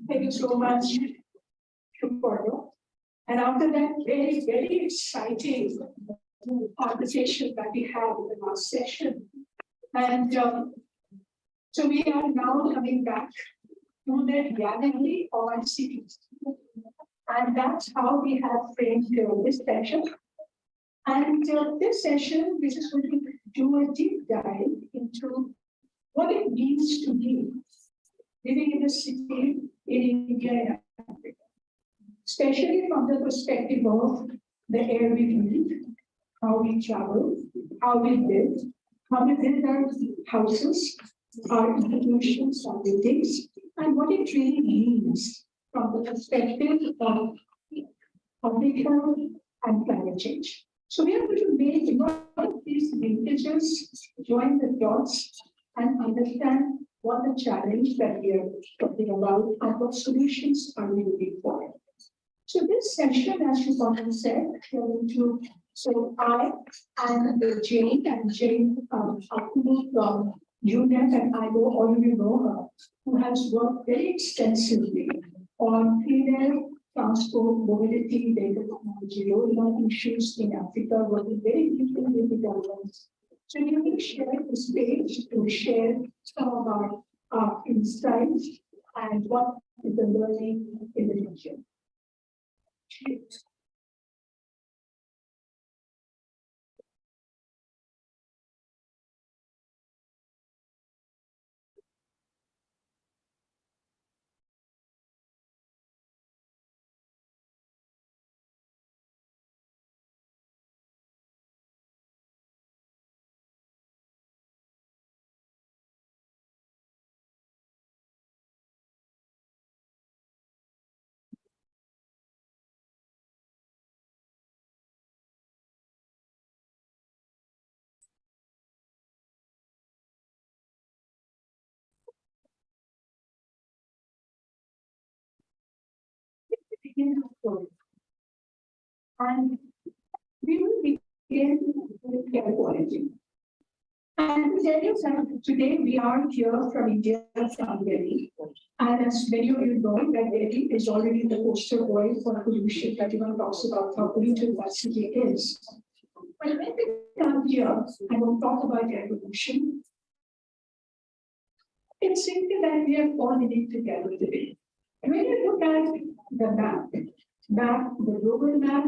Thank you so much, Shukwarno. And after that very, very exciting conversation that we had in the last session. And so we are now coming back to the reality of cities. And that's how we have framed this session. And this session, we just going to do a deep dive into what it means to be living in a city in India and Africa, especially from the perspective of the air we breathe, how we travel, how we live, how we build our houses, our institutions, our buildings, and what it really means from the perspective of public health and climate change. So we are going to make one of these linkages, join the dots, and understand what the challenge that we are talking about and what solutions are we looking for. So this session, as Shubham said, we are going to, so I and Jane UNEP, and I know all of you know her, who has worked very extensively on clean air, transport, mobility, data technology, roadmap issues in Africa, working very deeply with the governments. So we will share this page to share some of our insights and what is the learning in the region. And we will begin with air quality. And to tell you that today we are here from India, from Delhi. And as many of you know, that Delhi is already the poster boy for pollution. Everyone talks about how polluted that city is. But when we come here and we'll talk about air pollution, it's simply that we are all in it together today. And when you look at the map, the global map,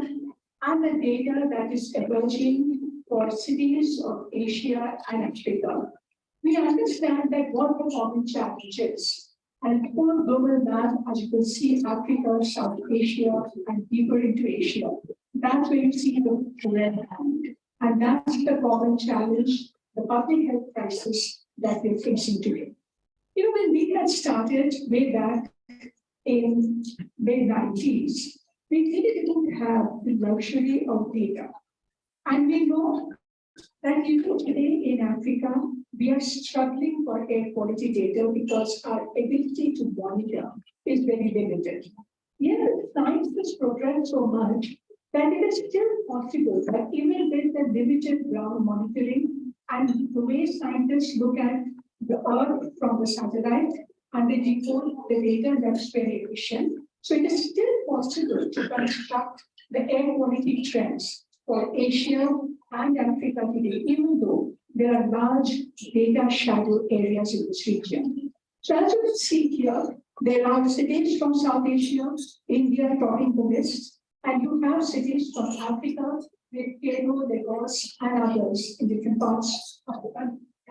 and the data that is emerging for cities of Asia and Africa, we understand that what the common challenge is. And for global map, as you can see, Africa, South Asia, and deeper into Asia, that's where you see the red hand. And that's the common challenge, the public health crisis that we're facing today. You know, when we had started way back in mid-90s, we really didn't have the luxury of data. And we know that even today in Africa, we are struggling for air quality data because our ability to monitor is very limited. Yet science has progressed so much that it is still possible that even with the limited ground monitoring and the way scientists look at the Earth from the satellite and they decode the data, that's very efficient. So it is still possible to construct the air quality trends for Asia and Africa today, even though there are large data shadow areas in this region. So as you can see here, there are cities from South Asia, India topping the list, and you have cities from Africa with Cairo, Lagos, and others in different parts of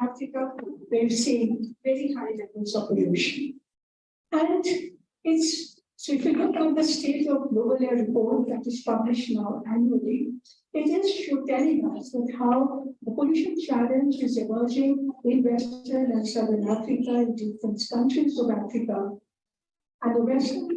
Africa, where you see very high levels of pollution. And it's so if you look at the State of Global Air report that is published now annually, it is telling us that how the pollution challenge is emerging in Western and Southern Africa, in different countries of Africa. And the Western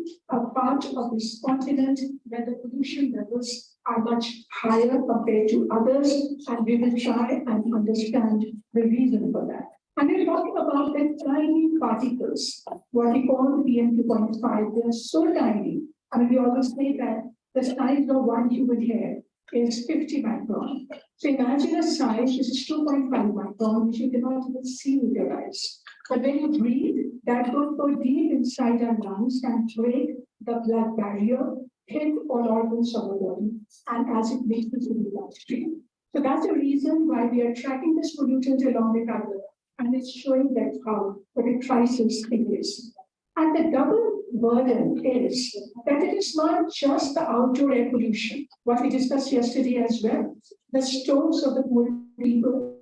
part of this continent where the pollution levels are much higher compared to others, and we will try and understand the reason for that. And we're talking about the tiny particles, what we call PM2.5. They are so tiny. I mean, we always say that the size of one human hair is 50 micron. So imagine a size which is 2.5 micron, which you cannot even see with your eyes. But when you breathe, that would go deep inside our lungs and break the blood barrier, hit all organs of the body, and as it makes it to the bloodstream. So that's the reason why we are tracking this pollutant along with our blood, and it's showing that how what a crisis it is. And the double burden is that it is not just the outdoor air pollution, what we discussed yesterday as well, the stoves of the poor people,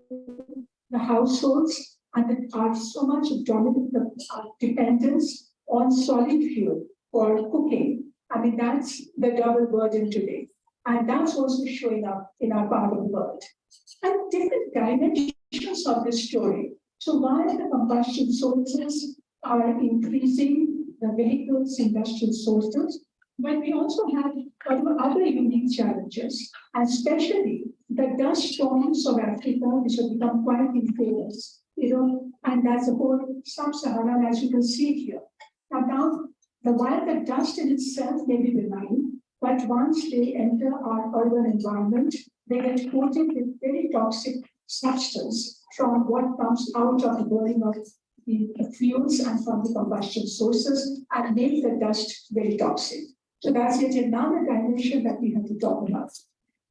the households, and there are so much dominant dependence on solid fuel for cooking. I mean, that's the double burden today. And that's also showing up in our part of the world. And different dimensions of this story. So while the combustion sources are increasing, the vehicles, industrial sources, but we also have other unique challenges, especially the dust storms of Africa, which have become quite famous, and that's the whole sub-Saharan, as you can see here. Now, while the dust in itself may be benign, but once they enter our urban environment, they get coated with very toxic substance from what comes out of the burning of the fuels and from the combustion sources and make the dust very toxic. So that's yet another dimension that we have to talk about.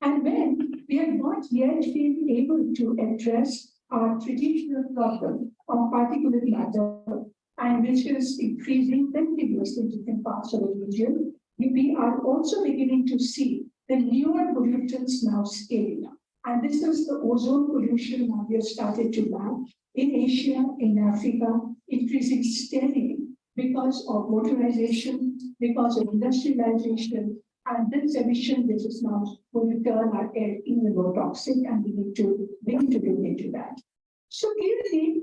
And when we have not yet been able to address our traditional problem of particulate matter, and which is increasing continuously in different parts of the region, we are also beginning to see the newer pollutants now scaling up. And this is the ozone pollution now we have started to map in Asia, in Africa, increasing steadily because of motorization, because of industrialization, and this emission which is now going to turn our air even more toxic, and we need to look into that. So clearly,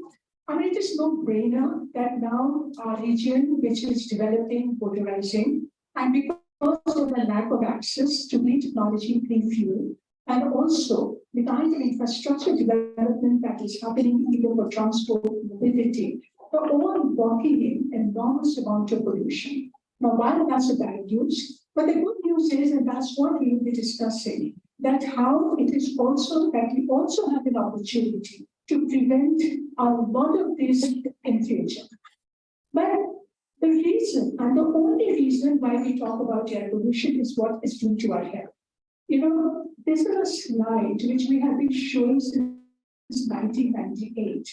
I mean, it is no brainer that now our region, which is developing, motorizing, and because of the lack of access to clean technology, clean fuel, and also the kind of infrastructure development that is happening even for transport mobility, they're all walking in enormous amount of pollution. Now, while that's a bad news, but the good news is, and that's what we will be discussing, that how it is also that we also have an opportunity to prevent a lot of this in future. But the reason, and the only reason why we talk about air pollution is what is due to our health. This is a slide which we have been showing since 1998.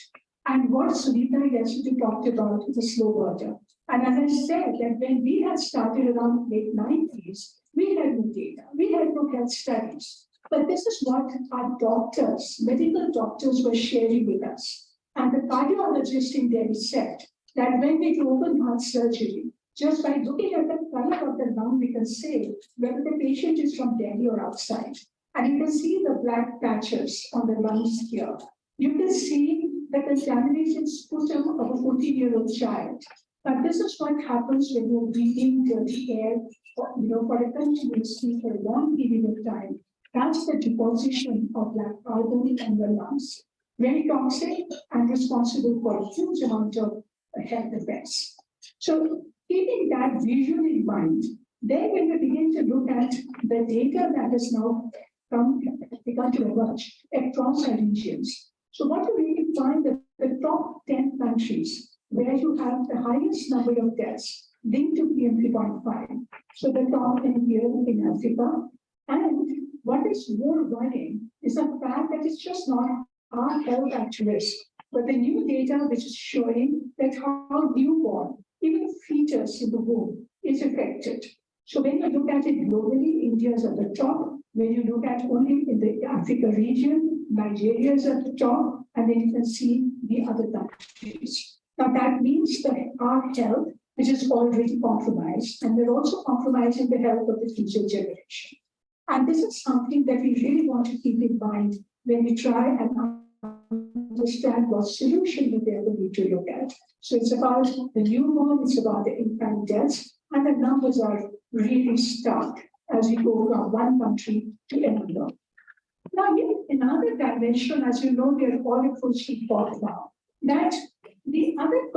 And what Sunita yesterday talked about is a slow burner. And as I said, that when we had started around late 90s, we had no data, we had no health studies. But this is what our doctors, medical doctors were sharing with us. And the cardiologist in Delhi said that when we do open heart surgery, just by looking at the color of the lung, we can say whether the patient is from Delhi or outside. And you can see the black patches on the lungs here. You can see the contaminated sputum of a 14-year-old child. But this is what happens when you're breathing dirty air, for a continuously for a long period of time. That's the deposition of black carbon in the lungs. Very toxic and responsible for a huge amount of health effects. So keeping that visually in mind, then when we begin to look at the data that has now begun to emerge across our regions. So what do we find that the top 10 countries where you have the highest number of deaths linked to PM3.5. So the top 10 here in Africa. And what is more worrying is the fact that it's just not our health at risk, but the new data which is showing that how newborn, even fetus in the womb, is affected. So when you look at it globally, India is at the top. When you look at only in the Africa region, Nigeria is at the top, and then you can see the other countries. Now that means that our health, which is already compromised, and we're also compromising the health of the future generation. And this is something that we really want to keep in mind when we try and understand what solution we ever need to look at. So it's about the newborn, it's about the infant deaths, and the numbers are really stark as we go from one country to another. Now, yet another dimension, as you know, we are all approaching fall now, that the other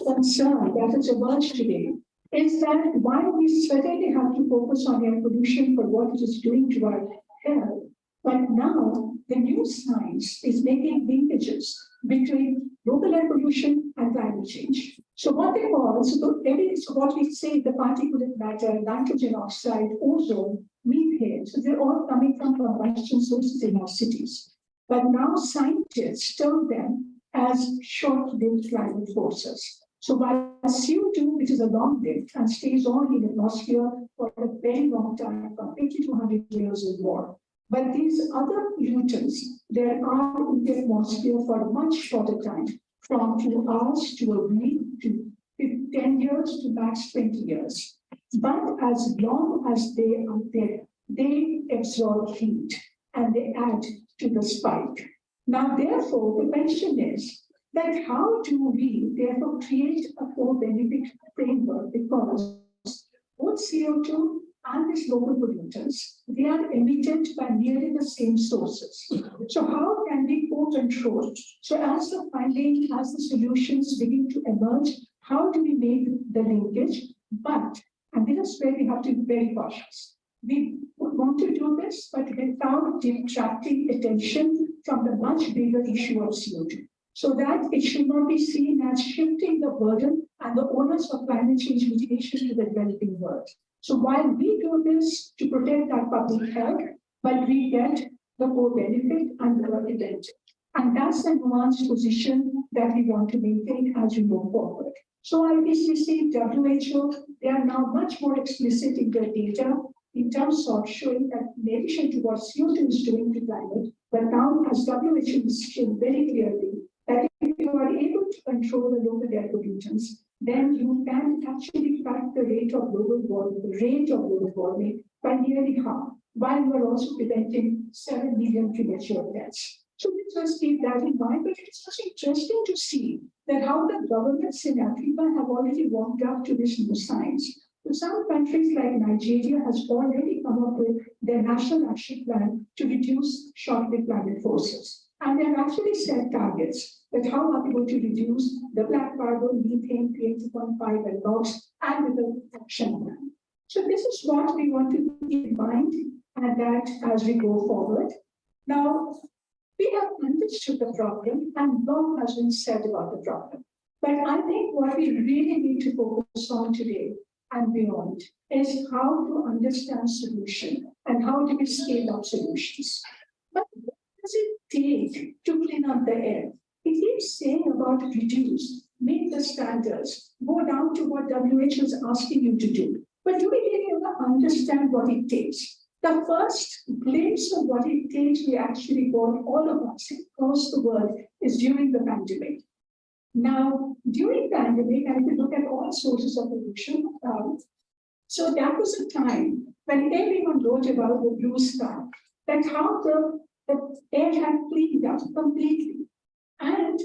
concern that has emerged today is that while we certainly have to focus on air pollution for what it is doing to our health, but now the new science is making linkages between global air pollution and climate change. So what they call, so what we say, the particulate matter, nitrogen oxide, ozone, methane, so they're all coming from combustion sources in our cities. But now scientists term them as short-lived climate forces. So while CO2, which is a long-lived and stays on in the atmosphere for a very long time, from 80 to 100 years or more, but these other pollutants, they are in the atmosphere for a much shorter time, from 2 hours to a week to 10 years to max 20 years. But as long as they are there, they absorb heat and they add to the spike. Now, therefore, the question is that how do we therefore create a co-benefit framework, because both CO2 and these local pollutants, they are emitted by nearly the same sources. So how can we co-control? So as the finding, as the solutions begin to emerge, how do we make the linkage? But, and this is where we have to be very cautious. We want to do this, but without detracting attention from the much bigger issue of CO2. So that it should not be seen as shifting the burden and the onus of climate change mitigation to the developing world. So while we do this to protect our public health, but we get the co-benefit and the event. And that's the nuanced position that we want to maintain as we move forward. So IPCC, WHO, they are now much more explicit in their data in terms of showing that in addition to what CO2 is doing to climate, but now as WHO is shown very clearly, that if you are able to control the local air pollutants, then you can actually cut the rate of global warming, the range of global warming by nearly half, while you are also preventing 7 million premature deaths. So we just keep that in mind, but it's just interesting to see that how the governments in Africa have already warmed up to this new science. So some countries like Nigeria has already come up with their national action plan to reduce short-lived climate forces. And they have actually set targets that how are we going to reduce the black carbon, methane, PM2.5 and NOx, and with the action plan. So this is what we want to keep in mind, and that as we go forward. Now, we have understood the problem, and long has been said about the problem. But I think what we really need to focus on today and beyond is how to understand solution and how do we scale up solutions. But what does it take to clean up the air? It keeps saying about reduce, make the standards, go down to what WHO is asking you to do. But do we really understand what it takes? The first glimpse of what it takes we actually got, all of us across the world, is during the pandemic. Now, during the pandemic, and if you look at all sources of pollution, so that was a time when everyone wrote about the blue sky, that how the air had cleaned up completely. And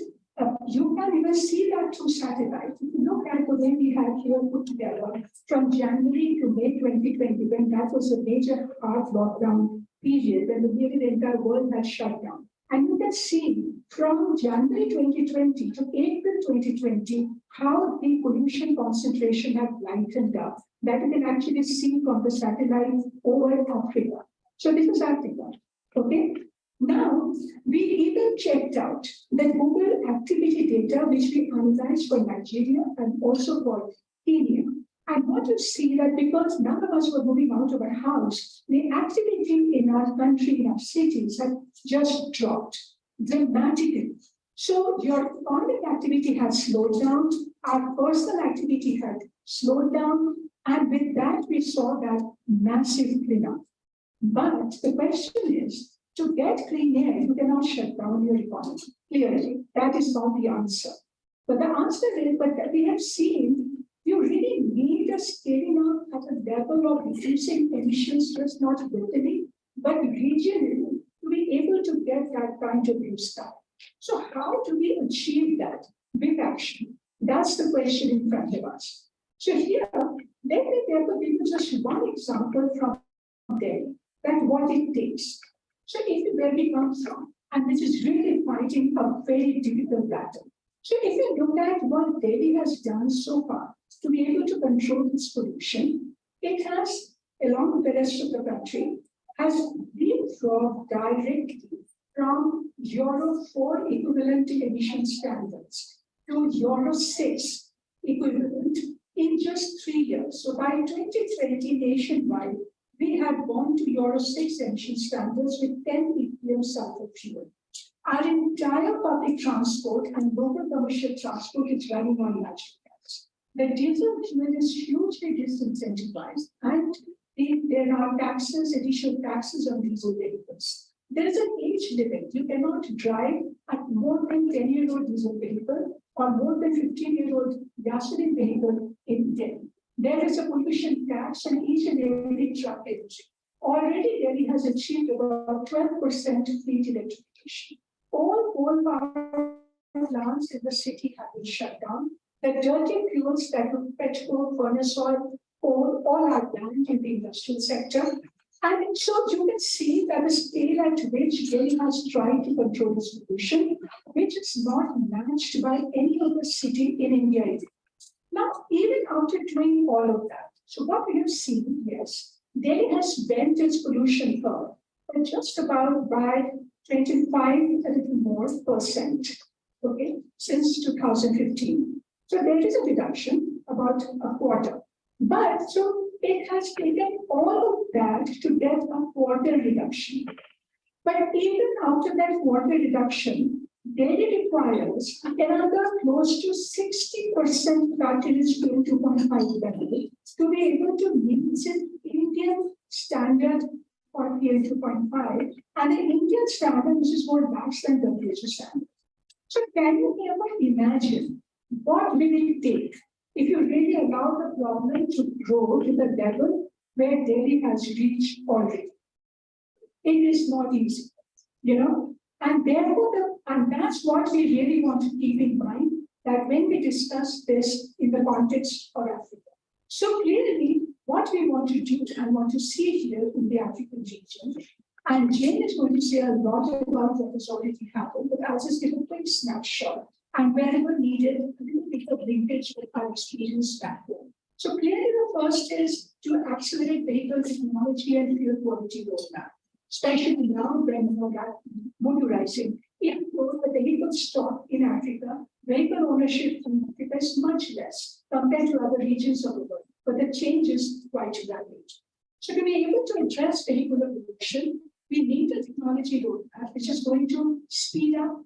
you can even see that through satellite. If you look at the way we had here put together from January to May 2020, when that was a major hard lockdown period, when the entire world had shut down. And you can see from January 2020 to April 2020, how the pollution concentration had lightened up. That you can actually see from the satellite over Africa. So this is Africa, okay? Now, we even checked out the Google activity data, which we analyzed for Nigeria and also for Kenya. And what you see that because none of us were moving out of our house, the activity in our country, in our cities, had just dropped dramatically. So your economic activity had slowed down, our personal activity had slowed down, and with that, we saw that massive cleanup. But the question is, to get clean air, you cannot shut down your economy. Clearly, that is not the answer. But the answer is, but we have seen, you really need a scaling up at a level of reducing emissions, just not locally, but regionally, to be able to get that kind of blue sky. So how do we achieve that with action? That's the question in front of us. So here, let me therefore give you just one example from Delhi, that what it takes. So if you where we come from, and this is really fighting a very difficult battle. So if you look at what Delhi has done so far to be able to control this pollution, it has, along with the rest of the country, has leapfrogged directly from Euro 4 equivalent emission standards to Euro 6 equivalent in just 3 years. So by 2020 nationwide, we had gone to Euro 6 emission standards with 10 ppm sulfur fuel. Our entire public transport and local commercial transport is running on natural gas. The diesel fuel is hugely disincentivized, and there are taxes, additional taxes on diesel vehicles. There is an age limit. You cannot drive at more than 10-year-old diesel vehicle or more than 15-year-old gasoline vehicle in Delhi. There is a pollution tax on each and every truck entry. Already Delhi has achieved about 12% fleet electrification. All coal power plants in the city have been shut down. The dirty fuels that would petrol, furnace oil, coal, all are banned in the industrial sector. And so you can see that the scale at which Delhi has tried to control this pollution, which is not matched by any other city in India. Now, even after doing all of that, so what we have seen, yes, Delhi has bent its pollution curve, but just about by 25, a little more percent, okay, since 2015. So there is a reduction, about a quarter. But so it has taken all of that to get a quarter reduction. But even after that quarter reduction, Delhi requires another close to 60% cartilage PM 2.5 level to be able to meet the Indian standard for PM 2.5 and the Indian standard, which is more lax than WHO standard. So can you ever imagine what will it take if you really allow the problem to grow to the level where Delhi has reached already? It is not easy, and therefore, and that's what we really want to keep in mind, that when we discuss this in the context of Africa. So clearly, what we want to do and want to see here in the African region, and Jane is going to say a lot about what has already happened, but I'll just give a quick snapshot, and wherever needed, a little bit of linkage with our experience back home. So clearly, the first is to accelerate vehicle technology and fuel quality roadmap, especially now when we are motorizing. Even though the vehicle stock in Africa, vehicle ownership in Africa is much less compared to other regions of the world, but the change is quite rapid. So to be able to address vehicular pollution, we need a technology roadmap which is going to speed up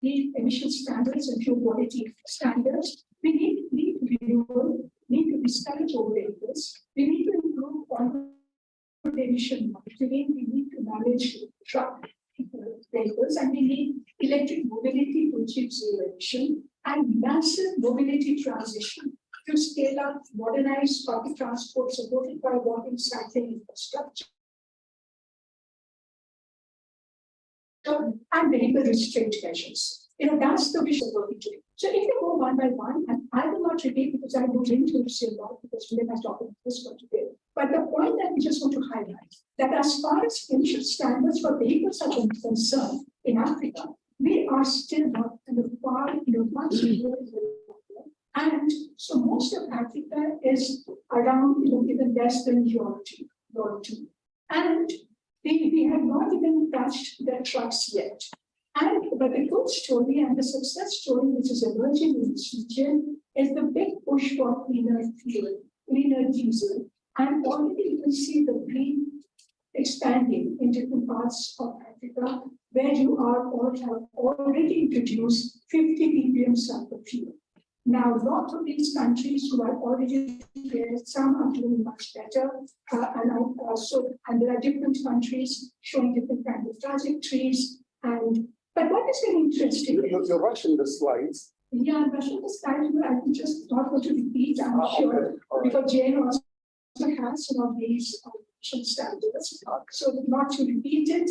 the emission standards and fuel quality standards. We need renewal, need to discourage old vehicles. We need to improve on emission monitoring. We need to manage truck vehicles, and we need electric mobility to achieve zero emission and massive mobility transition to scale up modernized public transport supported by walking, cycling infrastructure and vehicle restraint measures. That's the vision we're working to. So if you go one by one, and I will not repeat because I don't intend to say a lot because we have talked about this one today. But the point that we just want to highlight that as far as emission standards for vehicles are concerned in Africa, we are still not far, much more. And so most of Africa is around, even less than Euro 2. And we have not even touched the trucks yet. But the good story and the success story which is emerging in this region is the big push for cleaner fuel, cleaner diesel. And already you can see the green expanding in different parts of Africa where you have already introduced 50 ppm sulfur fuel. Now, a lot of these countries who are already there, some are doing much better, and there are different countries showing different kinds of trajectories. But what is very interesting? You're rushing the slides. Yeah, I'm rushing the slides. I just not want to repeat. I'm sure Okay. Right. because Jane also has some of these standards. So not to repeat it,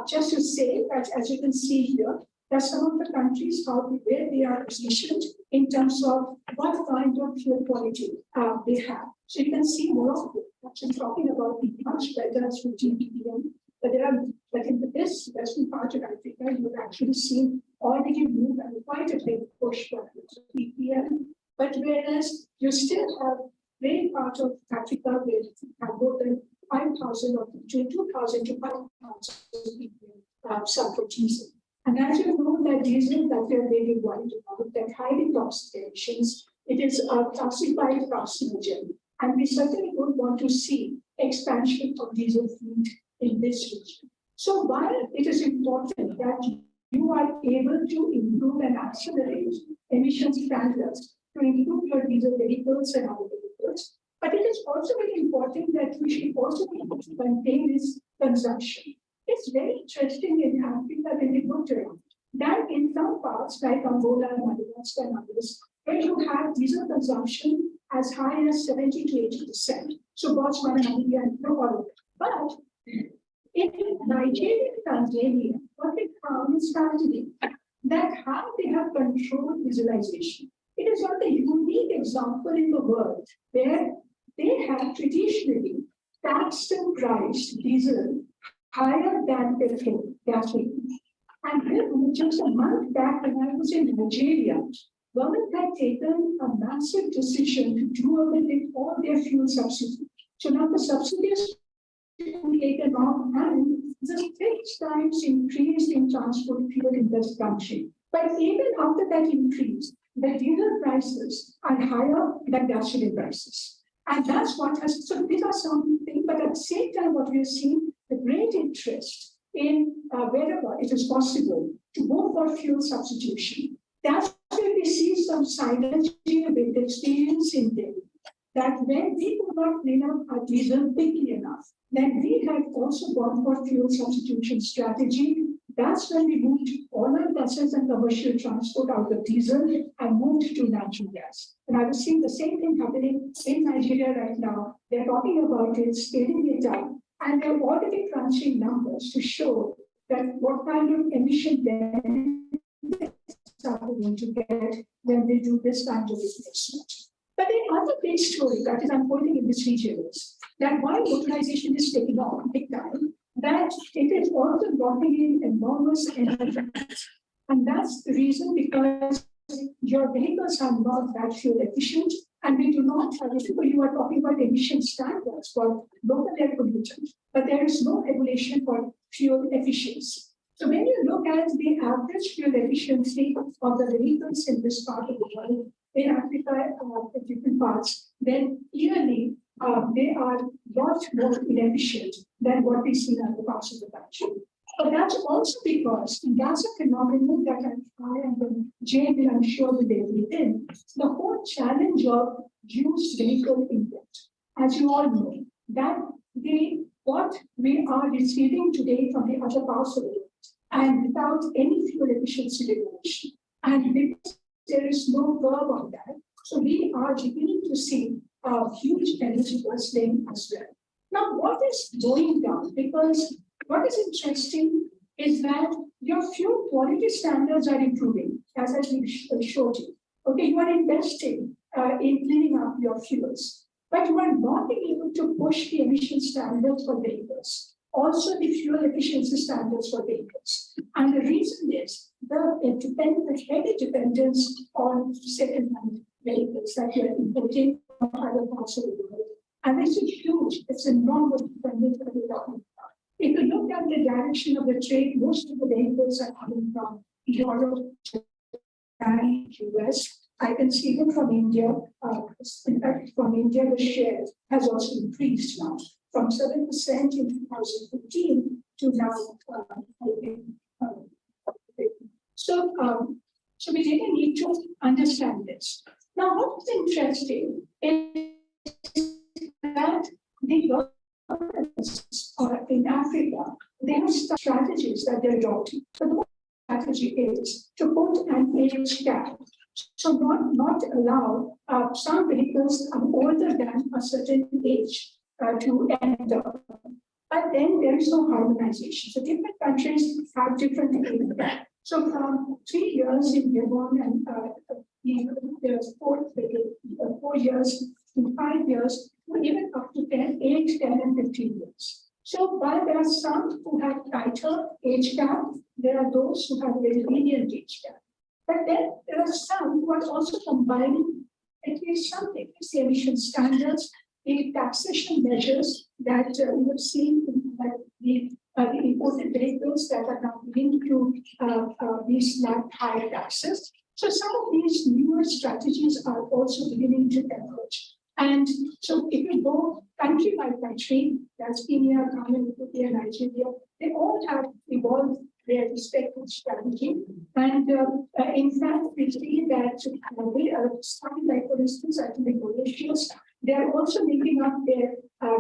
just to say that as you can see here, that some of the countries where they are positioned in terms of what kind of fuel quality they have. So you can see Morocco actually talking about the much better as 15 ppm. But in this western part of Africa, you've actually seen already move and quite a big push for ppm. But whereas you still have many parts of Africa where you have more than 5,000 or between 2,000 to 5,000 ppm sulfur diesel. And as you know, that diesel that we are really worried about, that highly toxic emissions, it is a classified carcinogen. And we certainly would want to see expansion of diesel fleet in this region. So while it is important that you are able to improve and accelerate emission standards to improve your diesel vehicles and other vehicles, but it is also very important that we should also be able to contain this consumption. It's very interesting in Africa when we looked around that in some parts like Angola and Madagascar and others, where you have diesel consumption as high as 70 to 80%. So Botswana, Namibia, and all. But in Nigeria and Tanzania, what we found is fascinating that how they have controlled visualization. It is not a unique example in the world where they have traditionally taxed and priced diesel higher than petrol gasoline. And then just a month back when I was in Nigeria, government had taken a massive decision to do away with all their fuel subsidies. So now the subsidies taken off and the 6 times increase in transport fuel in this country. But even after that increase, the diesel prices are higher than gasoline prices. And that's what has, so these are something, but at the same time, what we are seeing, the great interest in wherever it is possible to go for fuel substitution. That's where we see some synergy with experience in Delhi. That when we could not clean up our diesel quickly enough, then we had also gone for fuel substitution strategy. That's when we moved all our buses and commercial transport out of diesel and moved to natural gas. And I was seeing the same thing happening in Nigeria right now. They're talking about it, scaling it up, and they're already crunching numbers to show that what kind of emission benefits are we going to get when they do this kind of replacement. But the other big story that is unfolding in this region is that while motorization is taking off big time, that it is also blocking in enormous energy. And that's the reason, because your vehicles are not that fuel efficient, and we do not have, you are talking about emission standards for local air pollutants, but there is no regulation for fuel efficiency. So when you look at the average fuel efficiency of the vehicles in this part of the world, in Africa, in different parts, then clearly they are much more inefficient than what we see in other parts of the country. But that's also because that's a phenomenon that I and Jane will, I'm sure, will be within. The whole challenge of used vehicle import, as you all know, that what we are receiving today from the other parts of the world, and without any fuel efficiency regulation, and because there is no curve on that, so we are beginning to see a huge energy wasting as well. Now, what is going down? Because what is interesting is that your fuel quality standards are improving, as I showed you. Okay, you are investing in cleaning up your fuels, but you are not being able to push the emission standards for vehicles, also the fuel efficiency standards for vehicles. And the reason is the heavy dependence on second-hand vehicles that you are importing from other parts of the world. And this is huge, it's enormous dependence that we're talking about. If you look at the direction of the trade, most of the vehicles are coming from Europe, Japan, US. I can see them from India. In fact, from India, the share has also increased now from 7% in 2015 to now. So we really need to understand this. Now, what's interesting is that the governments in Africa, they have strategies that they're adopting. But the strategy is to put an age cap. So not allow some vehicles older than a certain age to enter. But then there is no harmonization. So different countries have different age caps. So from 3 years in Gabon and there's 4 years, in 5 years, even up to 10, 8, 10, and 15 years. So while there are some who have tighter age cap, there are those who have very lenient age cap. But then there are some who are also combining at least some emission standards the taxation measures that we have seen that the imported vehicles that are now linked to these higher taxes. So some of these newer strategies are also beginning to emerge. And so if we go country by country, that's Kenya, Ghana, Ethiopia, Nigeria, they all have evolved their respective strategy. And in fact, we see that starting like, for instance, I think the Mauritius, they are also making up their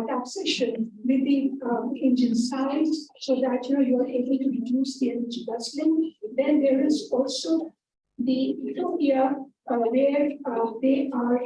taxation with the engine size so that you are able to reduce the energy bustling. Then there is also the Ethiopia where they are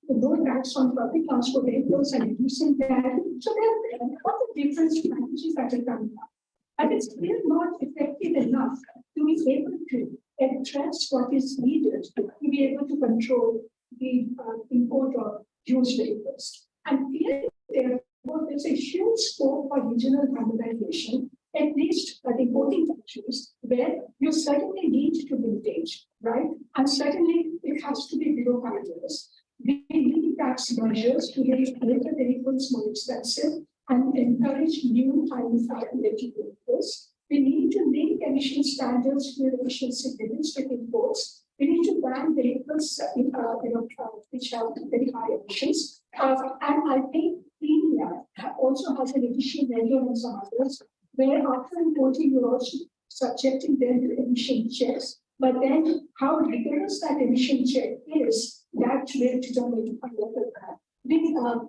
low tax on public transport vehicles and reducing that. So there are a lot of different strategies that are coming up. But it's still not effective enough to be able to address what is needed to be able to control the import of used vehicles. And clearly, therefore, there's a huge scope for regional harmonization, at least at importing countries, where you certainly need to vintage, right? And certainly it has to be below parameters. We need tax measures to make later vehicles more expensive and encourage new highly electric vehicles. We need to link emission standards to efficiency limits with imports. We need to ban vehicles which have very high emissions. And I think Kenya also has an emission measure and some others, where after importing, you're also subjecting them to emission checks. But then how rigorous that emission check is, that will determine a local plan.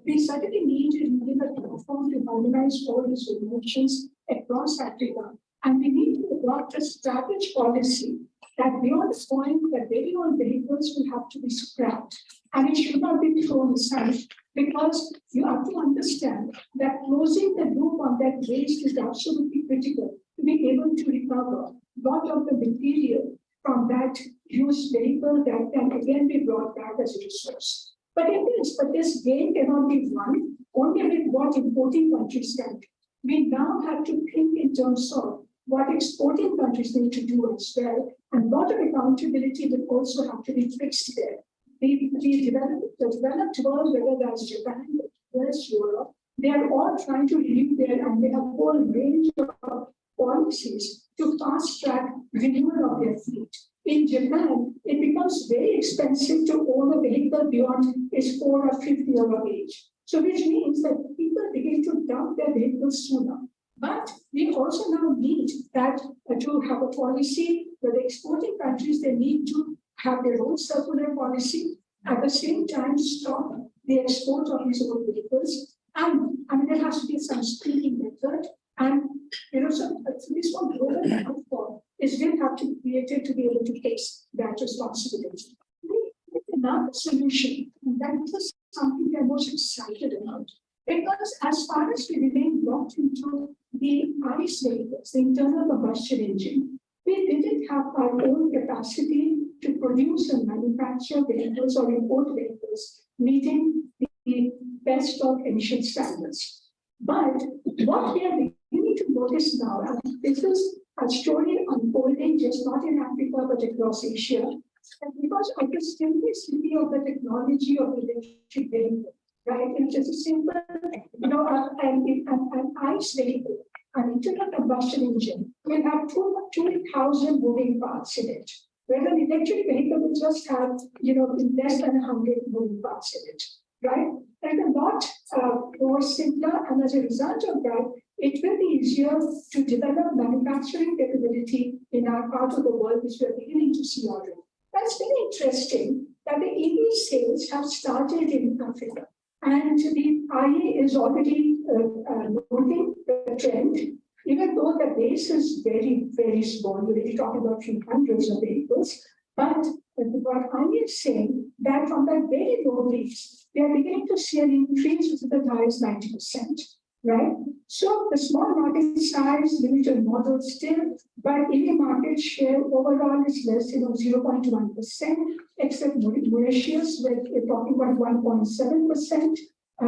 We certainly need to give a platform to harmonize all these regulations across Africa. And we need to adopt a established policy that beyond the point that very old vehicles will have to be scrapped. And it should not be thrown aside, because you have to understand that closing the loop on that waste is absolutely critical to be able to recover a lot of the material from that used vehicle that can again be brought back as a resource. But this game cannot be won only with what importing countries can do. We now have to think in terms of what exporting countries need to do as well, and a lot of accountability will also have to be fixed there. The developed world, whether that's Japan, US, Europe, they are all trying to lead there, and they have a whole range of policies to fast track renewal of their fleet. In Japan, it becomes very expensive to own a vehicle beyond its 4 or 5 year of age. So which means that people begin to dump their vehicles sooner. But we also now need that to have a policy where the exporting countries, they need to have their own circular policy, at the same time stop the export of these old vehicles. And I mean, there has to be some screening method. And so this one global platform is will have to be created to be able to take that responsibility. Another solution, and that is something I'm most excited about. Because as far as we remain locked into the ICE vehicles, the internal combustion engine, we didn't have our own capacity to produce and manufacture vehicles or import vehicles meeting the best of emission standards. But what we are beginning to notice now, and this is a story unfolding just not in Africa but across Asia, and because of the simplicity of the technology of the electric vehicle, right? It's just a simple, an ICE vehicle, an internal combustion engine will have 2,000 moving parts in it. Where an electric vehicle will just have, less than 100 moving parts in it, right? And a lot more simpler, and as a result of that, it will be easier to develop manufacturing capability in our part of the world, which we are beginning to see already. That's very interesting that the EV sales have started in Africa, and the IA is already noting the trend, even though the base is very, very small. We're really talking about a few hundreds of vehicles. But what IA is saying that from that very low base, we are beginning to see an increase which is as high as 90%. Right? So the small market size, limited model still, but EV market share overall is less, 0.1%, except Mauritius, where we're talking about 1.7%,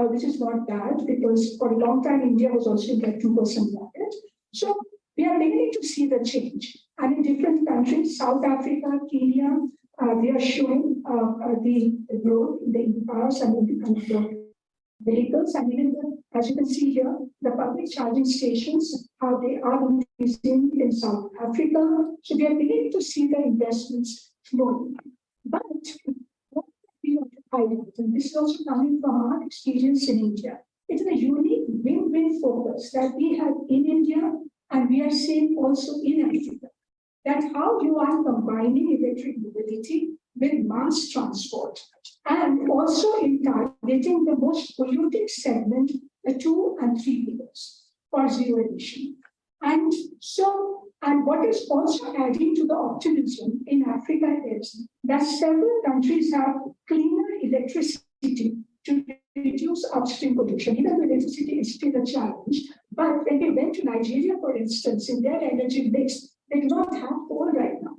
which is not bad because for a long time India was also in that 2% market. So we are beginning to see the change. And in different countries, South Africa, Kenya, they are showing the growth in the EV cars and in the vehicles, and even as you can see here, the public charging stations, how they are increasing in South Africa. So we are beginning to see the investments flowing. But what we want to highlight, and this is also coming from our experience in India, it is a unique win-win focus that we have in India and we are seeing also in Africa. That how you are combining electric mobility with mass transport and also in targeting the most polluting segment, the 2 and 3 wheelers for zero emission. And so, and what is also adding to the optimism in Africa is that several countries have cleaner electricity to reduce upstream pollution. Even though electricity is still a challenge, but when we went to Nigeria, for instance, in their energy mix, they do not have coal right now.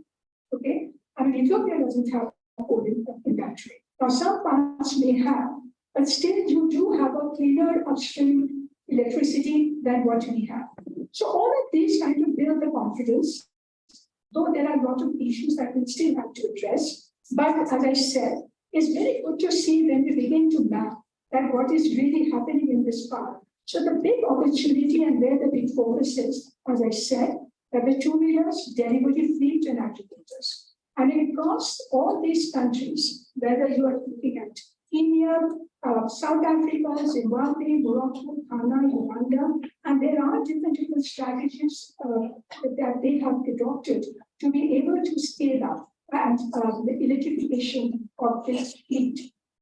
Okay, I mean Ethiopia doesn't have coal in that way. Now some parts may have, but still you do have a cleaner upstream electricity than what we have. So all of these kind of build the confidence, though there are a lot of issues that we still have to address. But as I said, it's very good to see when we begin to map that what is really happening in this part. So the big opportunity and where the big focus is, as I said, that the two-wheelers, delivery fleet, and aggregators. And across all these countries, whether you are looking at Kenya, South Africa, Zimbabwe, Morocco, Ghana, Uganda, and there are different strategies that they have adopted to be able to scale up and the electrification of this fleet.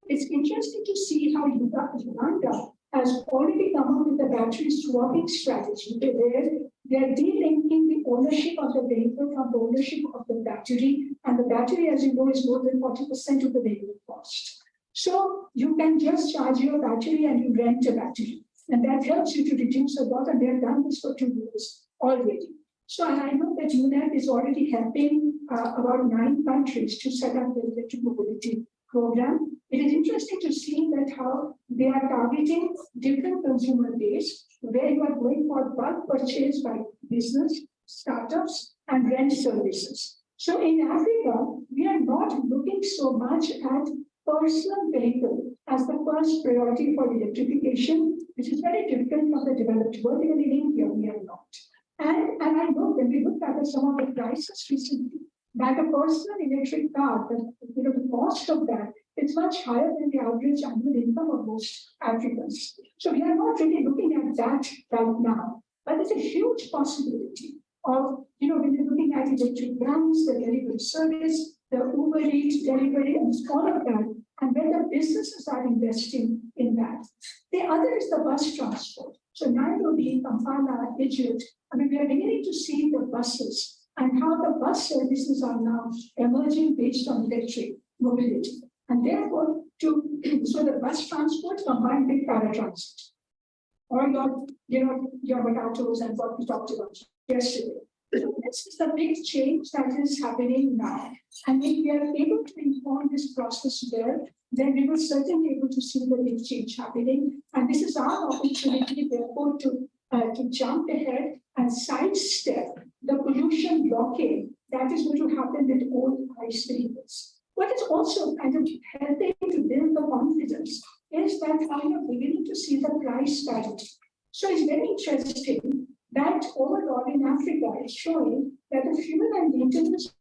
It's interesting to see how Uganda has already come up with a battery swapping strategy where they're delinking the ownership of the vehicle from the ownership of the battery. And the battery, as you know, is more than 40% of the vehicle cost. So you can just charge your battery and you rent a battery. And that helps you to reduce a lot. And they have done this for 2 years already. So and I know that UNEP is already helping about 9 countries to set up the electric mobility program. It is interesting to see that how they are targeting different consumer base, where you are going for bulk purchase by business, startups, and rent services. So in Africa, we are not looking so much at personal vehicle as the first priority for electrification, which is very different from the developed world. Even in India, we are not. And I know when we look at some of the prices recently, that a personal electric car, the cost of that is much higher than the average annual income of most Africans. So we are not really looking at that right now. But there's a huge possibility of, when you're looking at electric vans, the delivery service, the Uber Eats delivery, and all of that, and when the businesses are investing in that. The other is the bus transport. So Nairobi, Kampala, Egypt, we are beginning to see the buses and how the bus services are now emerging based on electric mobility. And therefore, so the bus transport combined with paratransit, or your matatus and what we talked about yesterday. So this is the big change that is happening now. And if we are able to inform this process well, then we will certainly be able to see the big change happening. And this is our opportunity, therefore, to jump ahead and sidestep the pollution blockade that is going to happen with old ICE vehicles. What is also kind of helping to build the confidence is that we are beginning to see the price parity. So it's very interesting that overall in Africa is showing that the fuel and maintenance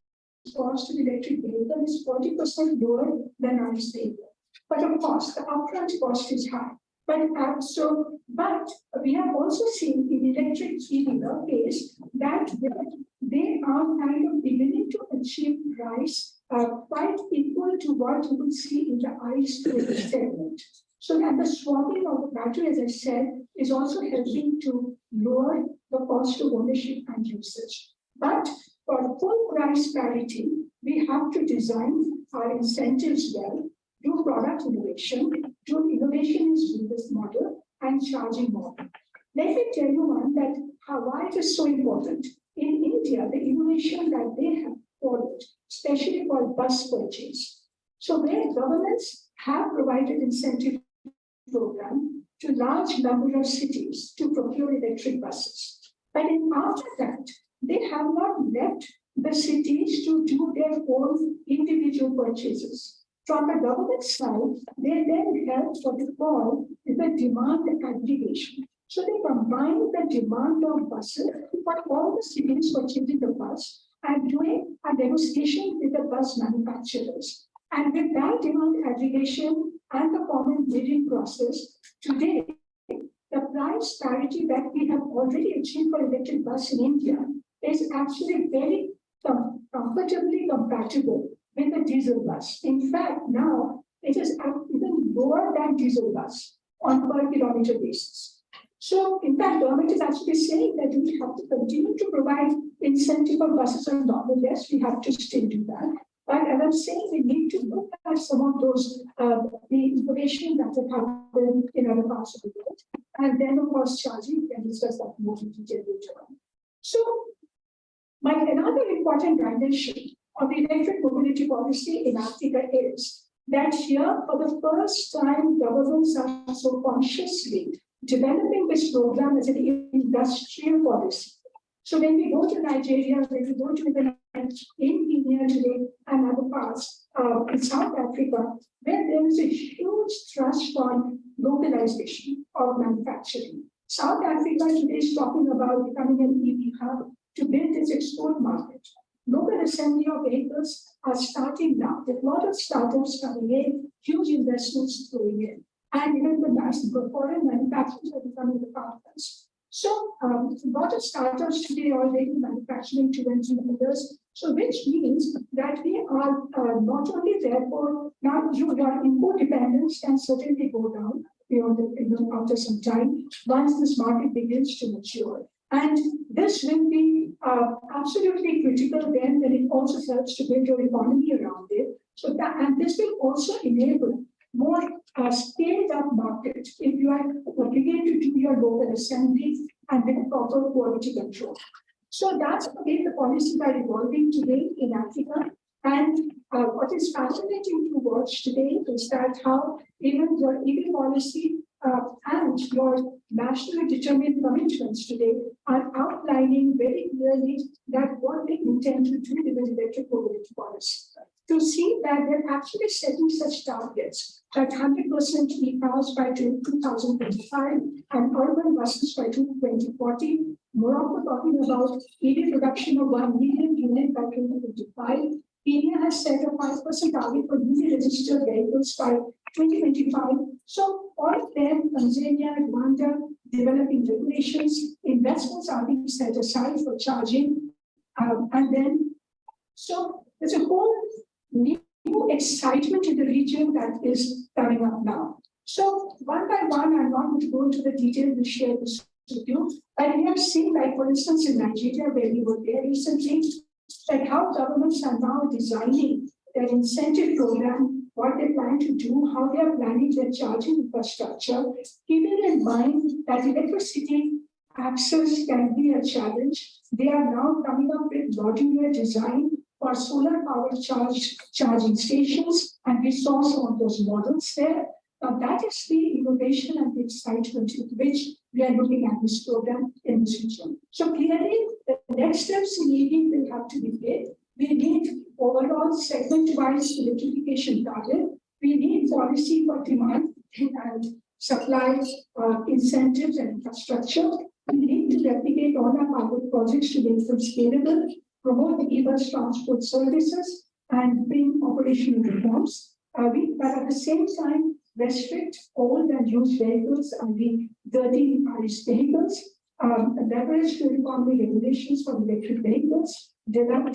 cost of electric vehicle is 40% lower than ICE vehicle. But of course, the upfront cost is high. But we have also seen in electric three-wheeler case that they are kind of beginning to achieve price quite equal to what you will see in the ICE segment. So that the swapping of the battery, as I said, is also helping to lower the cost of ownership and usage. But for full price parity, we have to design our incentives well, do product innovation, do innovation in business model, and charging model. Let me tell you one that why it is so important. In India, the innovation that they have followed, especially for bus purchase. So where governments have provided incentive program to large number of cities to procure electric buses. But after that, they have not left the cities to do their own individual purchases From the government side, they then help what we call the demand aggregation. So they combine the demand of buses for all the cities purchasing the bus and doing a negotiation with the bus manufacturers. And with that demand aggregation and the common bidding process, today, the price parity that we have already achieved for electric bus in India is actually very comfortably compatible with the diesel bus. In fact, now it is even lower than diesel bus on per kilometer basis. So, in fact, government is actually saying that we have to continue to provide incentive for buses and normal. Yes, we have to still do that. But as I'm saying, we need to look at some of those, the information that have happened in other parts of the world. And then, of course, charging, we can discuss that more in detail later on. So, another important dimension of the electric mobility policy in Africa is that here, for the first time, governments are so consciously developing this program as an industrial policy. So when we go to Nigeria, when we go to even in Kenya today and other parts in South Africa, where there is a huge thrust on localization of manufacturing. South Africa today is talking about becoming an EV hub to build its export market. Local assembly of vehicles are starting now. There's a lot of startups coming in, huge investments flowing in. And even the foreign manufacturers are becoming the partners. So, a lot of startups today are already manufacturing two engine motors. So, which means that we are not only therefore now your import dependence can certainly go down beyond after some time once this market begins to mature. And this will be absolutely critical then when it also helps to build your economy around it. So that, and this will also enable more scaled up market if you are obligated to do your local assembly and with proper quality control. So that's the way the policies are evolving today in Africa. And what is fascinating to watch today is that how even your EV policy and your nationally determined commitments today are outlining very clearly that what they intend to do with the electric mobility policy. To see that they're actually setting such targets that 100% e-cars by 2025 and urban buses by 2040. Morocco talking about EV production of 1 million units by 2025. Kenya has set a 5% target for newly registered vehicles by 2025. So all of them, Tanzania, Rwanda, developing regulations, investments are being set aside for charging. And then, so there's a whole new excitement in the region that is coming up now. So one by one, I'm not going to go into the detail, we'll share this with you. But we have seen, like for instance, in Nigeria, where we were there recently, like how governments are now designing their incentive program, what they plan to do, how they are planning their charging infrastructure, keeping in mind that electricity access can be a challenge. They are now coming up with modular design for solar power charging stations, and we saw some of those models there. Now that is the innovation and the excitement with which we are looking at this program in this region. So clearly, the next steps in EV will have to be made. We need overall segment-wise electrification target. We need policy for demand and supply incentives and infrastructure. We need to replicate all our pilot projects to make them scalable, promote the e-bus transport services, and bring operational reforms. But at the same time, restrict old and used vehicles and the dirty ICE vehicles, leverage fuel economy regulations for electric vehicles, develop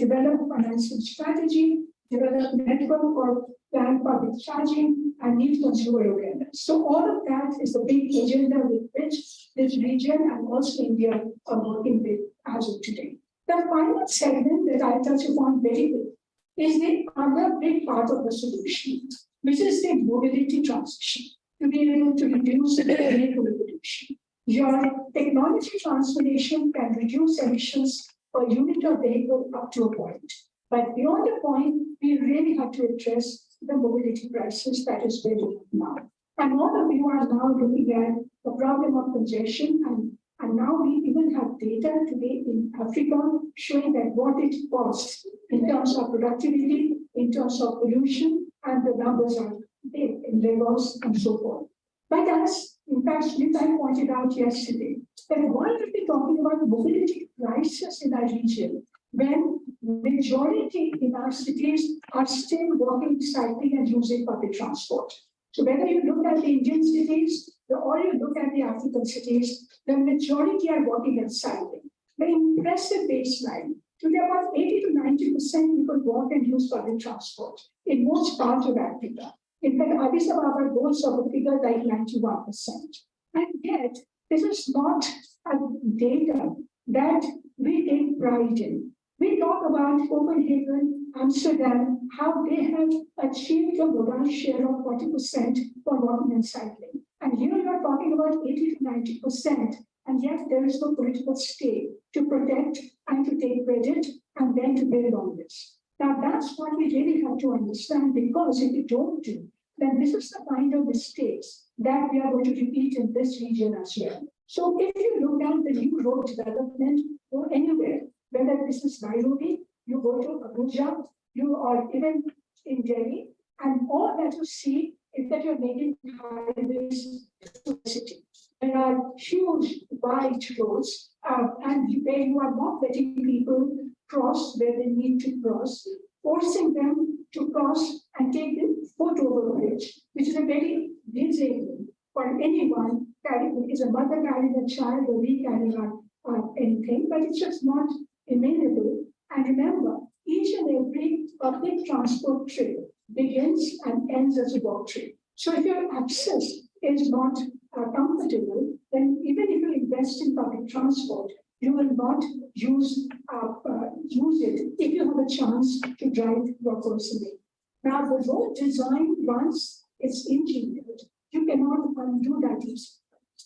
financing strategy, develop network or plan public charging, and need consumer awareness. So all of that is the big agenda with which this region and also India are working with as of today. The final segment that I touch upon very quickly is the other big part of the solution, which is the mobility transition, to be able to reduce vehicle pollution. Your technology transformation can reduce emissions per unit of vehicle up to a point. But beyond the point, we really have to address the mobility crisis that is very big now. And all of you are now looking at the problem of congestion, and now we even have data today in Africa showing that what it costs in terms of productivity, in terms of pollution, and the numbers are big in Lagos and so forth. But as, in fact, Smita pointed out yesterday, that why are we talking about mobility crisis in our region when majority in our cities are still walking, cycling, and using public transport? So whether you look at the Indian cities or you look at the African cities, the majority are walking and cycling. The impressive baseline. Today, about 80 to 90% people walk and use public transport in most parts of Africa. In fact, Addis Ababa goes of a figure like 91%. And yet, this is not a data that we take pride in. We talk about Copenhagen, Amsterdam, how they have achieved a modal share of 40% for walking and cycling. And here you are talking about 80 to 90%. And yet there is no political stake to protect and to take credit and then to build on this. Now that's what we really have to understand, because if we don't do, then this is the kind of mistakes that we are going to repeat in this region as well. So if you look at the new road development or anywhere, whether this is Nairobi, you go to Abuja, you are even in Delhi, and all that you see is that you're making highways to the city. There are huge wide roads, and where you are not letting people cross where they need to cross, forcing them to cross and take the foot over the bridge, which is a very disabling for anyone carrying, is a mother carrying a child or we carrying anything, but it's just not amenable. And remember, each and every public transport trip begins and ends as a walk trip. So if your access is not comfortable, then even if you invest in public transport, you will not use it if you have a chance to drive your personally. Now, the road design, once it's engineered, you cannot undo that easily.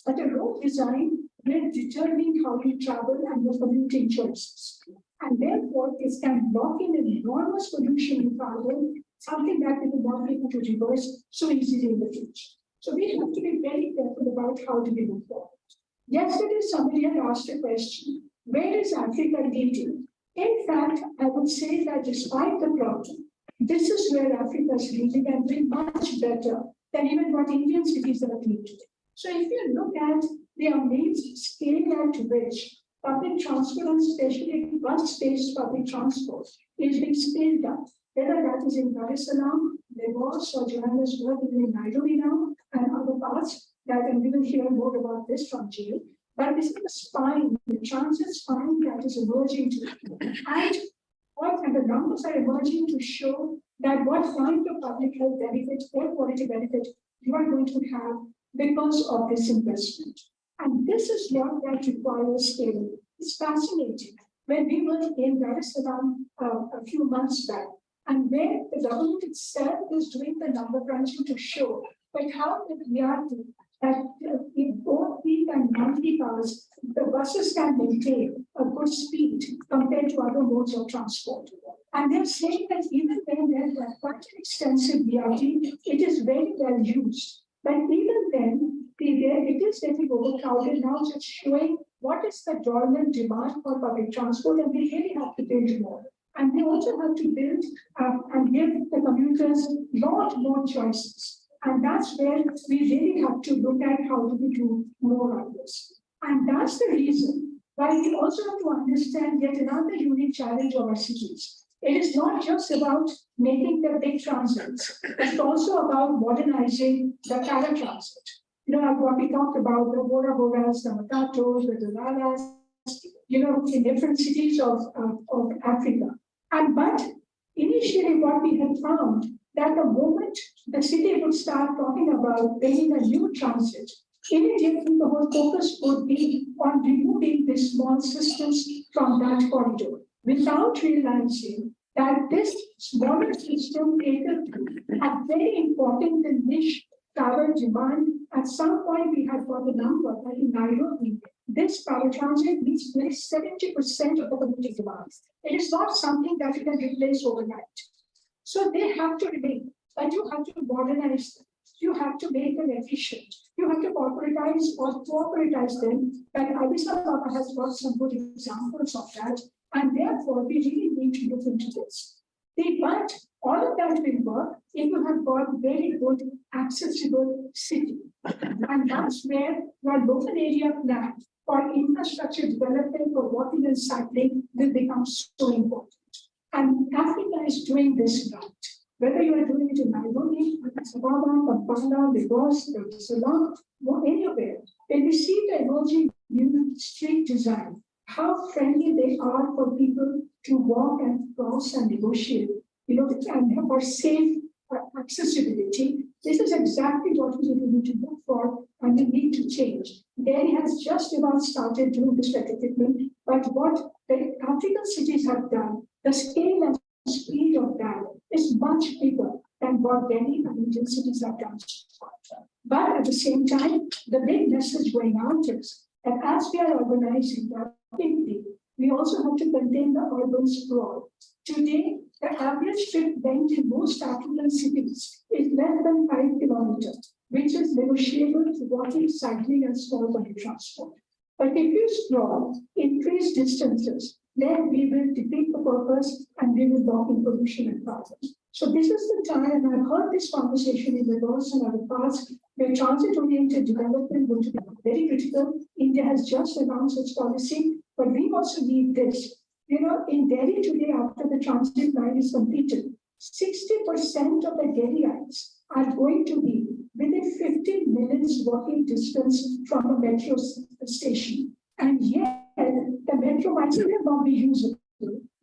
But a road design will determine how you travel and your commuting choices. And therefore, it can lock in an enormous pollution in travel, something that we will not be able to reverse so easily in the future. So we have to be very careful about how do we move forward. Yesterday, somebody had asked a question, where is Africa leading? In fact, I would say that despite the problem, this is where Africa is leading and doing much better than even what Indian cities are doing today. So if you look at the amazing scale at which public transport, and especially bus-based public transport, is being scaled up, whether that is in Dar es Salaam, Lagos, or Johannesburg, even in Nairobi now, and other parts, that and we will hear more about this from Jill. But this is the spine, the transit spine that is emerging to, and the numbers are emerging to show that what kind of public health benefit or quality benefit you are going to have because of this investment. And this is what that requires scaling. It's fascinating. When we were in Dar es Salaam a few months back, and where the government itself is doing the number crunching to show that how in reality that in both peak and non-peak hours, the buses can maintain a good speed compared to other modes of transport. And they're saying that even when there's quite an extensive BRT, it is very well used. But even then, it is getting overcrowded now, just showing what is the dormant demand for public transport, and we really have to build more. And we also have to build and give the commuters a lot more choices. And that's where we really have to look at how do we do more on this. And that's the reason why we also have to understand yet another unique challenge of our cities. It is not just about making the big transits, it's also about modernizing the paratransit. You know, what we talked about, the Bora Boras, the Matatos, the Dalalas, you know, in different cities of Africa. But initially what we had found that the moment the city would start talking about building a new transit, immediately the whole focus would be on removing the small systems from that corridor, without realizing that this smaller system caters to a very important niche travel demand. At some point, we had got the number that in Nairobi, this paratransit meets 70% of the commuting demand. It is not something that you can replace overnight. So they have to remain, but you have to modernize them. You have to make them efficient. You have to corporatize or cooperatize them. And Addis Ababa has got some good examples of that. And therefore, we really need to look into this. But all of that will work if you have got very good accessible city. And that's where your local area plan for infrastructure development for walking and cycling will become so important. And Africa is doing this right. Whether you are doing it in Nairobi, Addis Ababa, Kampala, Lagos, Dar es Salaam, or anywhere, when we see the emerging new street design, how friendly they are for people to walk and cross and negotiate, and for safe accessibility. This is exactly what we need to look for, and we need to change. Delhi has just about started doing this retrofitment, but what the African cities have done, the scale and speed of that is much bigger than what Delhi and Indian cities have done so far. But at the same time, the big message going out is that as we are urbanizing rapidly, we also have to contain the urban sprawl. Today, the average trip length in most African cities is less than 5 kilometers, which is negotiable to walking, cycling, and small public transport. But if you sprawl, increase distances, then we will defeat the purpose and we will lock in pollution and problems. So this is the time, and I've heard this conversation in Lagos and other parts, where transit-oriented development will be very critical. India has just announced its policy, but we also need this. In Delhi today, after the transit line is completed, 60% of the Delhiites are going to be within 15 minutes walking distance from a metro station. And yet, the metro might still not be usable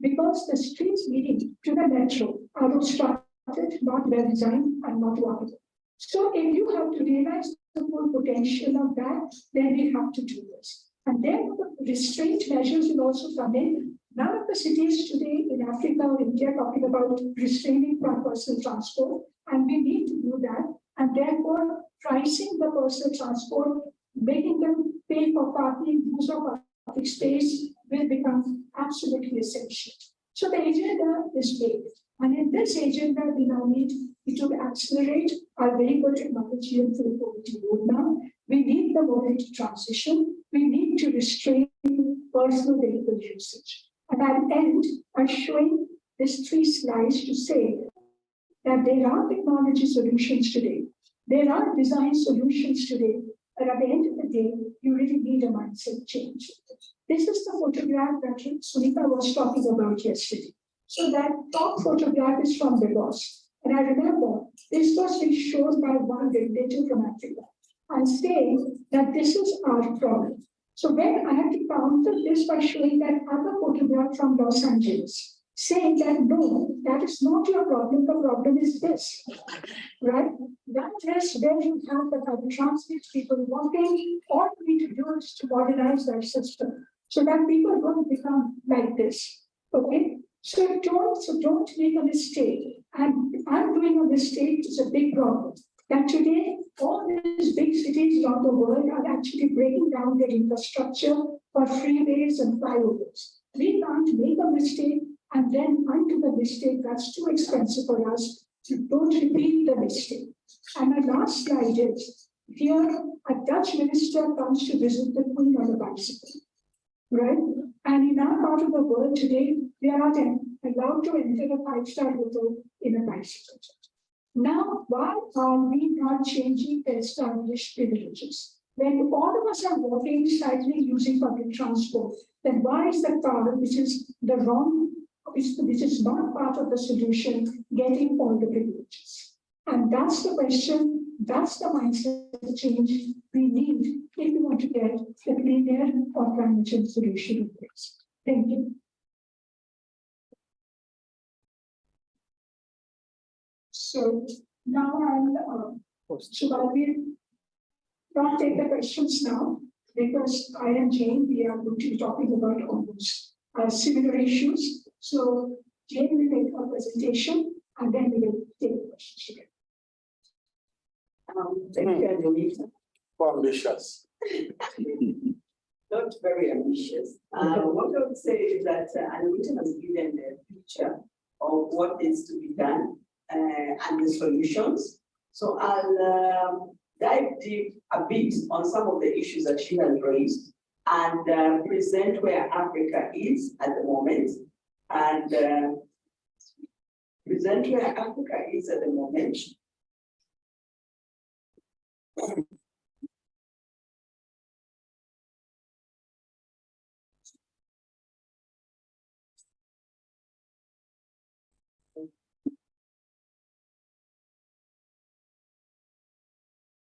because the streets leading to the metro are obstructed, not well designed, and not walkable. So if you have to realize the full potential of that, then we have to do this. And then the restraint measures will also come in. None of the cities today in Africa or India are talking about restraining personal transport, and we need to do that. And therefore, pricing the personal transport, making them pay for parking, use of public space will become absolutely essential. So the agenda is big. And in this agenda, we now need to accelerate our vehicle technology and fuel mobility roadmap. We need the mobility transition. We need to restrain personal vehicle usage. And I'll end by showing these 3 slides to say that there are technology solutions today. There are design solutions today. But at the end of the day, you really need a mindset change. This is the photograph that Sunita was talking about yesterday. So that top photograph is from Lagos. And I remember this was shown by one regulator from Africa and saying that this is our problem. So when I had to counter this by showing that other photograph from Los Angeles, saying that no, that is not your problem, the problem is this, right? That is where you have the public transit, people walking, all we need to do is to modernize that system so that people don't become like this, okay? So don't make a mistake. And I'm doing a mistake, it's a big problem. That today, all these big cities around the world are actually breaking down their infrastructure for freeways and flyovers. We can't make a mistake and then undo the mistake. That's too expensive for us. So don't repeat the mistake. And my last slide is, here a Dutch minister comes to visit the Queen on a bicycle, right? And in our part of the world today, they are not allowed to enter a 5-star hotel in a bicycle. Now, why are we not changing the established privileges? When all of us are walking, cycling, using public transport, then why is the car, which is the wrong, which is not part of the solution, getting all the privileges? And that's the question, that's the mindset change we need if we want to get the clean air or climate change solution in place. Thank you. So now I'll not take the questions now because I and Jane, we are going to be talking about almost similar issues. So Jane will make her presentation and then we will take the questions again. Thank you, Angelina. Ambitious. Not very ambitious. What I would say is that Angelina has given a picture of what needs to be done and the solutions. So I'll dive deep a bit on some of the issues that she has raised and present where Africa is at the moment and present where Africa is at the moment.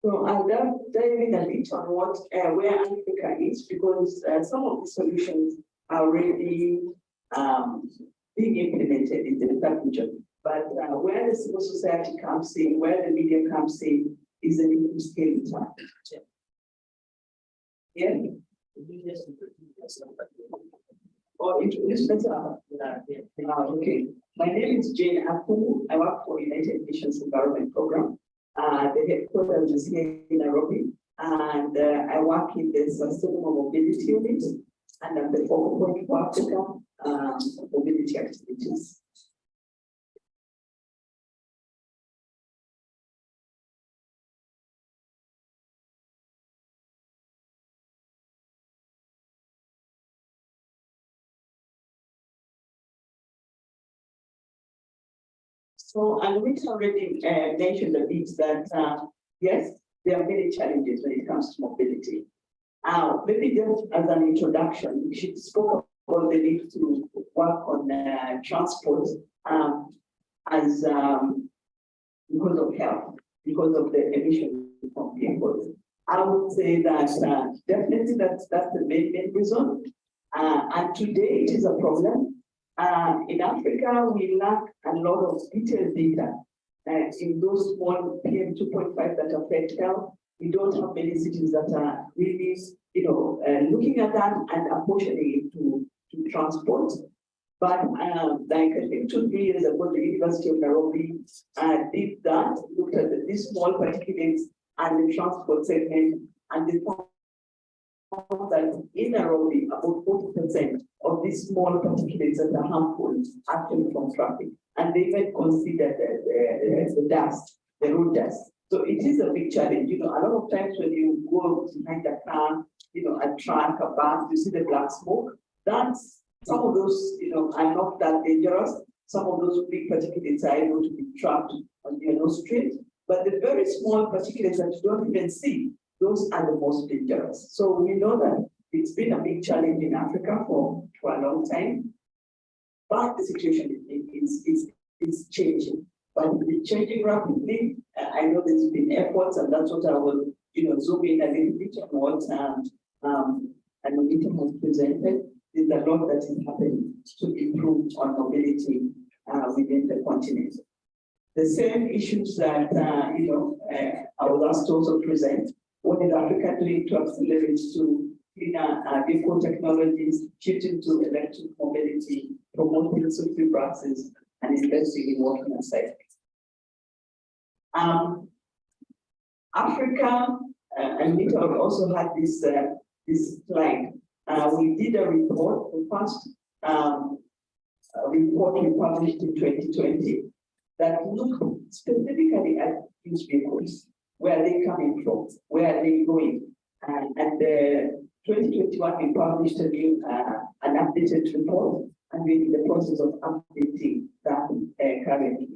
So I'll dive in a bit on what where Africa is, because some of the solutions are already being implemented in the third region. But where the civil society comes in, where the media comes in, is an increased scale time. Yeah. Or introduce myself. Okay. My name is Jane Apu. I work for United Nations Environment Program. The headquarters is here in Nairobi, and I work in the Sustainable Mobility Unit, and I'm the focal point for Africa mobility activities. So, and we already mentioned a bit that, yes, there are many challenges when it comes to mobility. Maybe just as an introduction, she spoke about the need to work on transport as because of health, because of the emissions from vehicles. I would say that definitely that's the main reason. And today it is a problem. In Africa, we lack a lot of detailed data in those small PM 2.5 that affect health. We don't have many cities that are really, looking at that and apportioning it to transport. But like I think 2-3 years ago, the University of Nairobi did that, looked at these small particulates and the transport segment, and they found that in Nairobi, about 40% of these small particulates that are harmful actually from traffic. And they even considered the dust, the road dust. So it is a big challenge. A lot of times when you go behind a car, a truck, a bus, you see the black smoke. That's some of those, are not that dangerous. Some of those big particulates are able to be trapped on your nose street. But the very small particulates that you don't even see, those are the most dangerous. So we know that it's been a big challenge in Africa for a long time, but the situation is changing. But it's changing rapidly. I know there's been efforts, and that's what I will, zoom in a little bit on what Anita has presented. There's a lot that is happening to improve on mobility within the continent. The same issues that I was asked to also present. What is Africa doing to accelerate to cleaner vehicle technologies, shifting to electric mobility, promoting social practices, and investing in walking and cycling? Africa, and Nita also had this slide. We did a report, the first report we published in 2020 that looked specifically at these vehicles. Where are they coming from? Where are they going? And 2021, we published a new, an updated report, and we're in the process of updating that currently.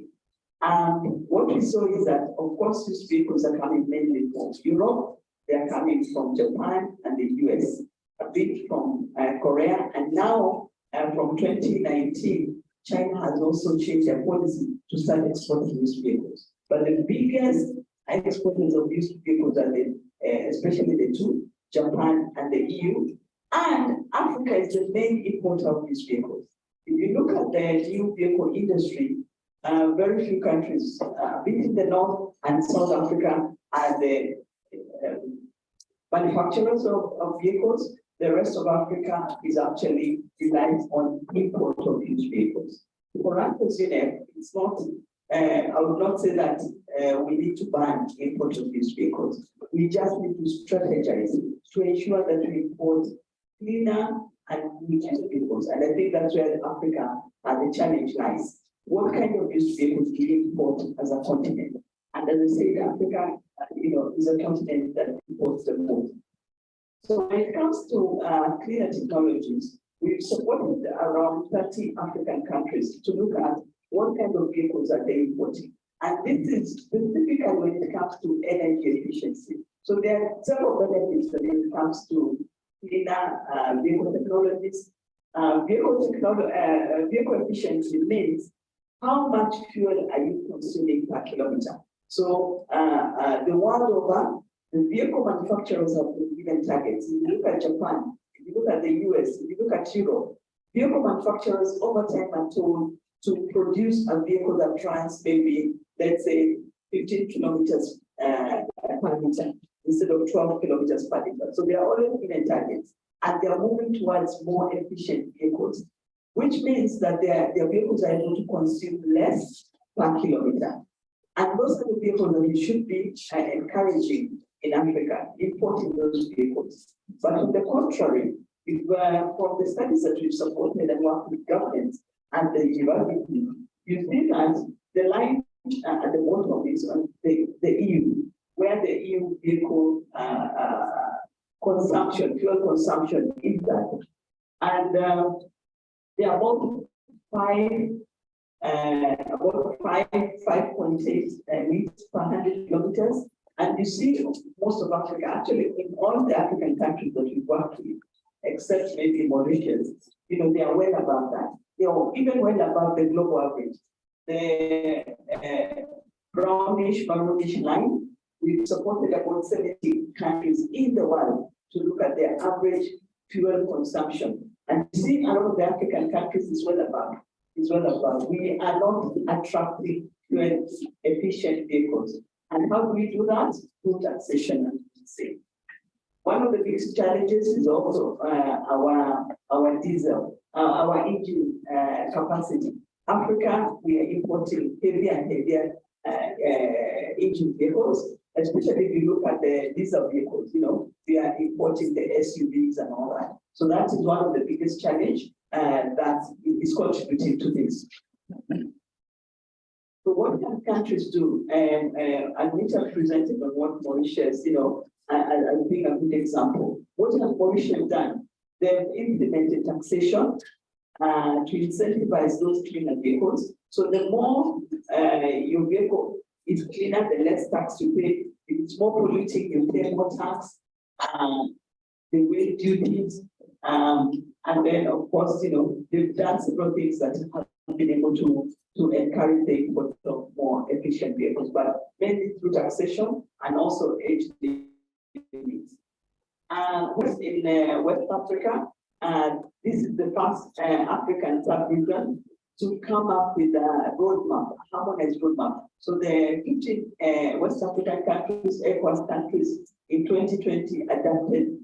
What we saw is that, of course, these vehicles are coming mainly from Europe. They are coming from Japan and the US, a bit from Korea, and now from 2019, China has also changed their policy to start exporting these vehicles. But the biggest exporters of these vehicles are especially the two, Japan and the EU, and Africa is the main importer of these vehicles. If you look at the new vehicle industry, very few countries, a bit in the North and South Africa, are the manufacturers of vehicles. The rest of Africa is actually reliant on import of these vehicles. For us, it's not, I would not say that we need to ban import of these vehicles. We just need to strategize to ensure that we import cleaner and greener vehicles. And I think that's where Africa the challenge lies. What kind of used vehicles do we import as a continent? And as I said, Africa, is a continent that imports the most. So when it comes to cleaner technologies, we've supported around 30 African countries to look at what kind of vehicles are they importing? And this is specifically when it comes to energy efficiency. So there are several benefits when it comes to cleaner vehicle technologies. Vehicle efficiency means how much fuel are you consuming per kilometer? So the world over, the vehicle manufacturers have been given targets. If you look at Japan, if you look at the US, if you look at Europe, vehicle manufacturers over time are told to produce a vehicle that runs maybe, let's say, 15 kilometers per liter instead of 12 kilometers per liter. So they are already given targets, and they are moving towards more efficient vehicles, which means that their vehicles are able to consume less per kilometer. And those are the vehicles that we should be encouraging in Africa, importing those vehicles. But on the contrary, if from the studies that we've supported and worked with governments and the university, you see that the line at the bottom is on the EU, where the EU vehicle consumption, fuel consumption is that. And they are about 5.8 liters per 100 kilometers. And you see most of Africa, actually in all the African countries that we've worked with, except maybe Mauritius, they are well above that. They are even well above the global average. The brownish, maroonish line, we've supported about 70 countries in the world to look at their average fuel consumption. And you see a lot of the African countries is well above. We are not attracting fuel efficient vehicles. And how do we do that? Through taxation and policy. One of the biggest challenges is also our diesel, our engine capacity. Africa, we are importing heavier and heavier engine vehicles, especially if you look at the diesel vehicles, we are importing the SUVs and all that. So that is one of the biggest challenge that is contributing to this. So what can countries do? And Anita presented on what Mauritius, I think a good example. What has Mauritius done? They've implemented taxation to incentivize those cleaner vehicles. So the more your vehicle is cleaner, the less tax you pay. If it's more polluting, you pay more tax. The way duties, and then of course, they've done several things that have been able to encourage the import of more efficient vehicles, but mainly through taxation and also age limits. In West Africa, this is the first African sub-region to come up with a roadmap, a harmonized roadmap. So the 15 West African countries, ECOWAS countries, in 2020 adopted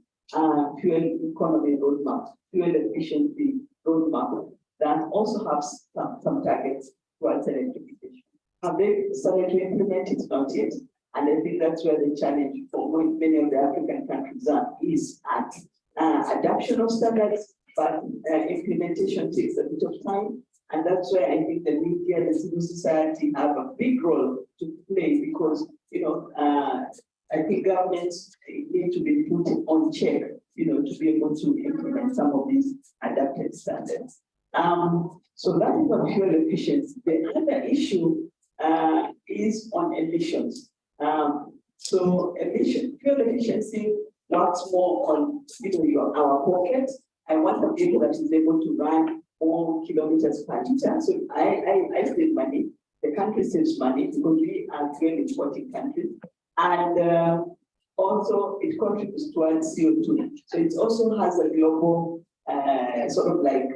fuel economy roadmap, fuel efficiency roadmap that also has some targets towards electrification. Have they started to implement it? Not yet. And I think that's where the challenge for many of the African countries is at adoption of standards, but implementation takes a bit of time. And that's where I think the media, the civil society have a big role to play because, I think governments need to be put on check, to be able to implement some of these adapted standards. So that is on fuel efficiency. The other issue is on emissions. So fuel efficiency works more on our pocket. I want a vehicle that is able to run 4 kilometers per liter. So I save money. The country saves money because we are fuel exporting countries. And also it contributes towards CO2. So it also has a global sort of like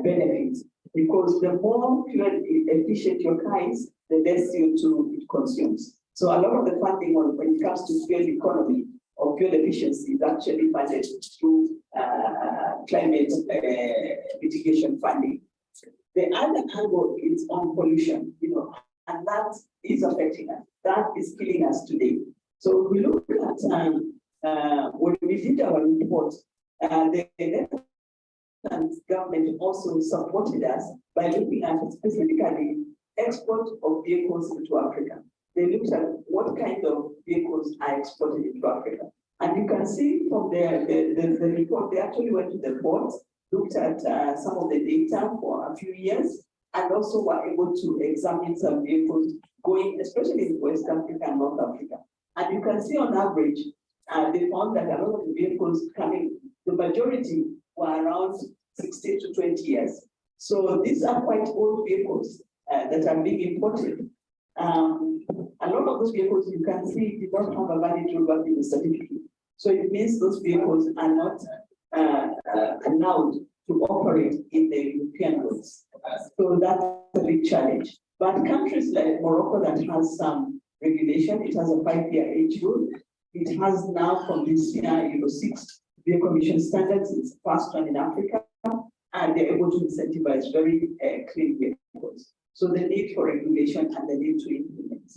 benefit because the more fuel efficient your car is, the less CO2 it consumes. So a lot of the funding when it comes to fuel economy or fuel efficiency is actually funded through climate mitigation funding. The other angle is on pollution, and that is affecting us. That is killing us today. So we look at when we did our report, the Netherlands government also supported us by looking at specifically export of vehicles into Africa. They looked at what kind of vehicles are exported into Africa. And you can see from the report, they actually went to the ports, looked at some of the data for a few years, and also were able to examine some vehicles going, especially in West Africa and North Africa. And you can see on average, they found that a lot of the vehicles coming, the majority were around 16 to 20 years. So these are quite old vehicles that are being imported. A lot of those vehicles you can see did not have a valid road worthiness in the certificate. So it means those vehicles are not allowed to operate in the European roads. So that's a big challenge. But countries like Morocco that has some regulation, it has a 5-year age rule. It has now from this year, Euro 6 vehicle emission standards. It's the first one in Africa, and they're able to incentivize very clean vehicles. So the need for regulation and the need to implement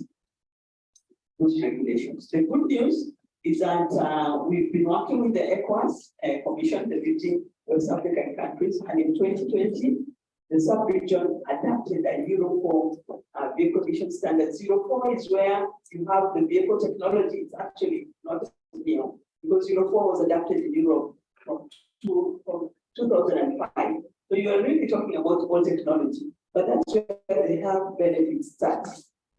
those regulations. The good news is that we've been working with the ECOWAS Commission, the 15 West African countries, and in 2020, the sub-region adapted a Euro 4 vehicle emission standard. Euro 4 is where you have the vehicle technology. It's actually not new, because Euro 4 was adapted in Europe from 2005. So you are really talking about old technology, but that's where they have benefits start.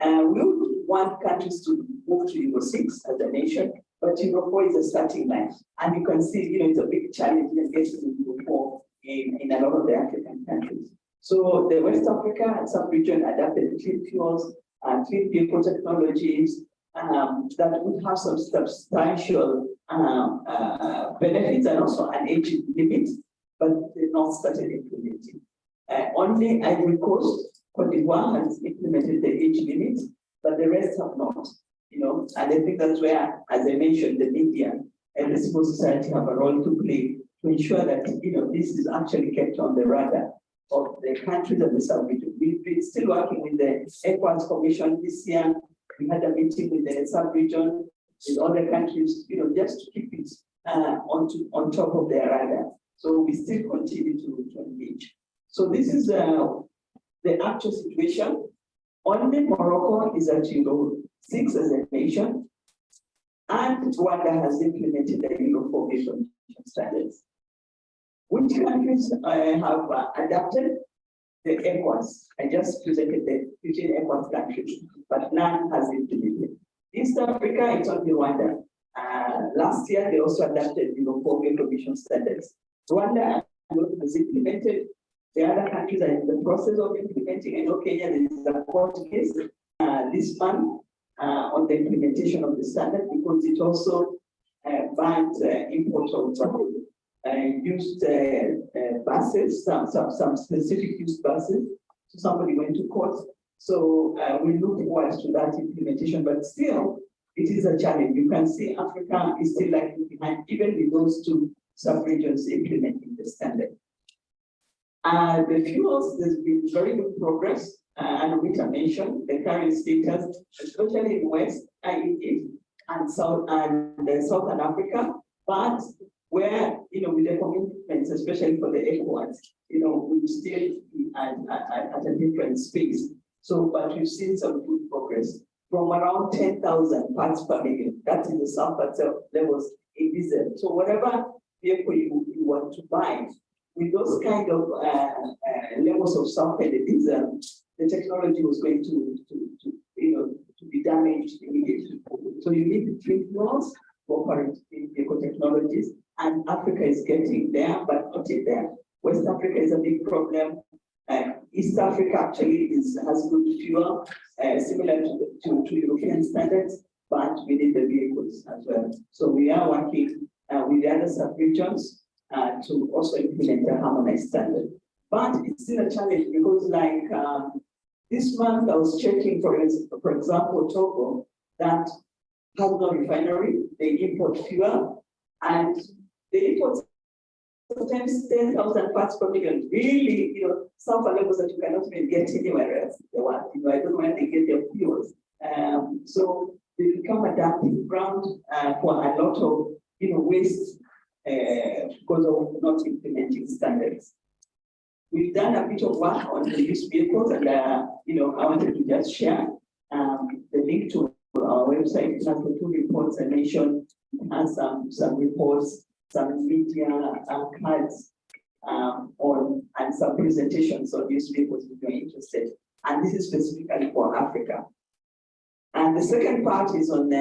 We would want countries to move to Euro 6 as a nation, but Euro 4 is a starting line. And you can see, it's a big challenge in getting Euro 4 in a lot of the African countries. So the West Africa sub-region adapted clean fuels and clean vehicle technologies that would have some substantial benefits and also an age limit, but they're not started implementing. Only Ivory Coast, Cote d'Ivoire has implemented the age limit, but the rest have not. And I think that's where, as I mentioned, the media and the civil society have a role to play to ensure that this is actually kept on the radar of the countries of the sub-region. We've been still working with the ECOWAS Commission this year. We had a meeting with the sub-region, with other countries, just to keep it on top of their radar. So we still continue to engage. So this is the actual situation. Only Morocco is at Euro 6 as a nation, and Rwanda has implemented the Euro 4 vehicle standards. Which countries have adapted? The ECOWAS. I just presented the 15 ECOWAS countries, but none has implemented. East Africa, it's only Rwanda. Last year, they also adapted Euro 4 vehicle emission standards. Rwanda has implemented. The other countries are in the process of implementing. I know Kenya, there is a court case this month on the implementation of the standard, because it also banned import of used buses, some specific used buses. So somebody went to court. So we look forward to that implementation, but still, it is a challenge. You can see Africa is still lagging behind, even with those two sub-regions implementing the standard. The fuels, there's been very good progress, and we can mention the current status, especially in West, East, and Southern Africa, but where, with the commitments, especially for the ECOWAS, we still at a different space. So, but we've seen some good progress from around 10,000 parts per million. That is the sulfur levels in diesel. So whatever vehicle you want to buy, with those kind of levels of sulfur in the diesel, the technology was going to be damaged immediately. So you need the clean fuels for operate in vehicle technologies, and Africa is getting there, but not yet there. West Africa is a big problem. East Africa actually has good fuel, similar to European standards, but we need the vehicles as well. So we are working with the other sub-regions to also implement a harmonized standard. But it's still a challenge because this month I was checking, for example, Togo, that has no refinery, they import fuel, and they import sometimes 10,000 parts per million. Really, sulfur levels that you cannot even get anywhere else. I don't know where they get their fuels. So they become a dumping ground for a lot of waste because of not implementing standards. We've done a bit of work on the used vehicles, and I wanted to just share the link to our website. It has the 2 reports I mentioned. It has some reports, some media cards on and some presentations on newspapers if you're interested. And this is specifically for Africa. And the second part is on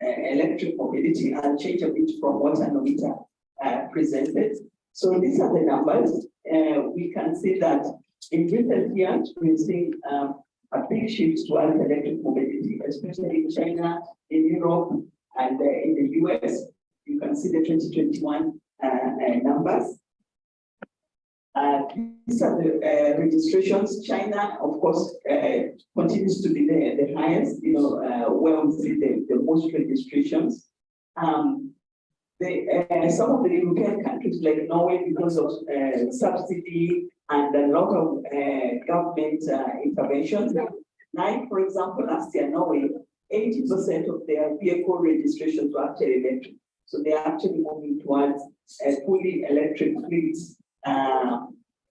electric mobility. I'll change a bit from what Anumita presented. So these are the numbers. We can see that in recent years, we've seen a big shift towards electric mobility, especially in China, in Europe, and in the US. You can see the 2021 numbers. These are the registrations. China, of course, continues to be the highest, where we see the most registrations. Some of the European countries like Norway, because of subsidy and a lot of government interventions. Like, for example, last year, Norway, 80% of their vehicle registrations were actually electric. So they are actually moving towards fully electric fleets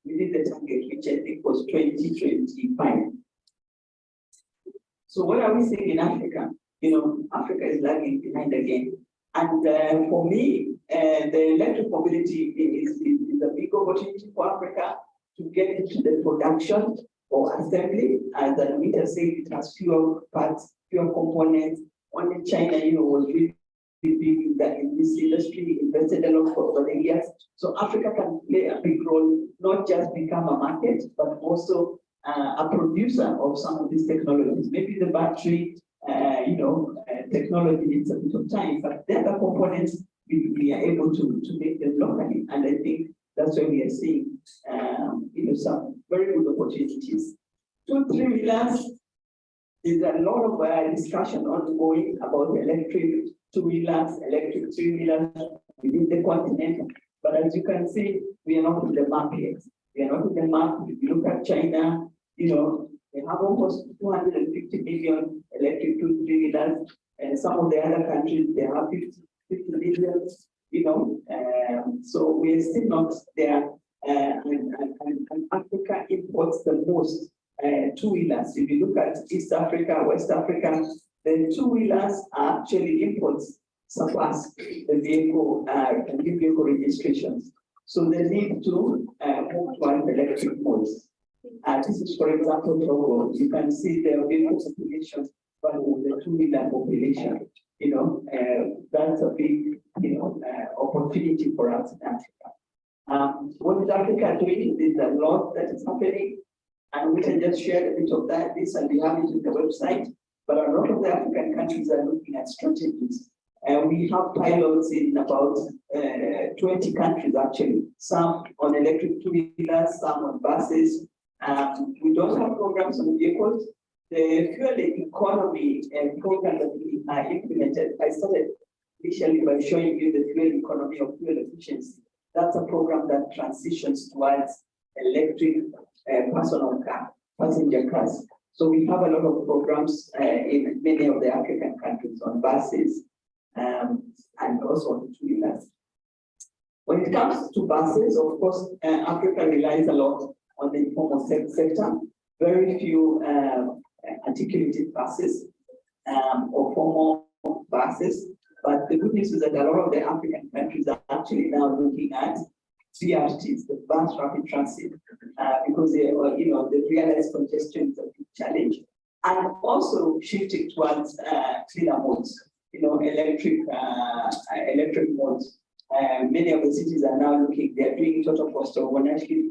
within the target, which I think was 2025. So what are we seeing in Africa? Africa is lagging behind again. And for me, the electric mobility is a big opportunity for Africa to get into the production or assembly. As Anita said, it has fewer parts, fewer components. Only China, was really big in this industry, invested a lot over the years. So Africa can play a big role, not just become a market, but also a producer of some of these technologies. Maybe the battery, technology needs a bit of time, but the other components, we are able to make them locally. And I think that's where we are seeing, some very good opportunities. 2, 3 wheelers, there's a lot of discussion ongoing about electric 2-wheelers, electric 3-wheelers within the continent. But as you can see, we are not in the map yet. We are not in the map. If you look at China, they have almost 250 million electric 2, 3-wheelers. And some of the other countries, they have 50 million, so we are still not there. And Africa imports the most 2-wheelers. If you look at East Africa, West Africa, the 2-wheelers are actually imports surpass the vehicle, vehicle registrations. So they need to move towards electric modes. This is, for example, Togo. You can see the vehicle population, but the 2-wheeler population. That's a big, opportunity for us in Africa. What is Africa doing? There's a lot that is happening, and we can just share a bit of that. This, and we have it on the website. But a lot of the African countries are looking at strategies. We have pilots in about 20 countries, actually. Some on electric 2-wheelers, some on buses. We don't have programs on vehicles. The fuel economy program that we implemented, I started initially by showing you the fuel economy of fuel efficiency. That's a program that transitions towards electric personal car, passenger cars. So we have a lot of programs in many of the African countries on buses and also on 2-wheelers. When it comes to buses, of course, Africa relies a lot on the informal sector. Very few articulated buses or formal buses. But the good news is that a lot of the African countries are actually now looking at BRTs, the bus rapid transit, because they realize congestion is a big challenge, and also shifting towards cleaner modes, electric modes. Many of the cities are now looking; they're doing total cost of ownership,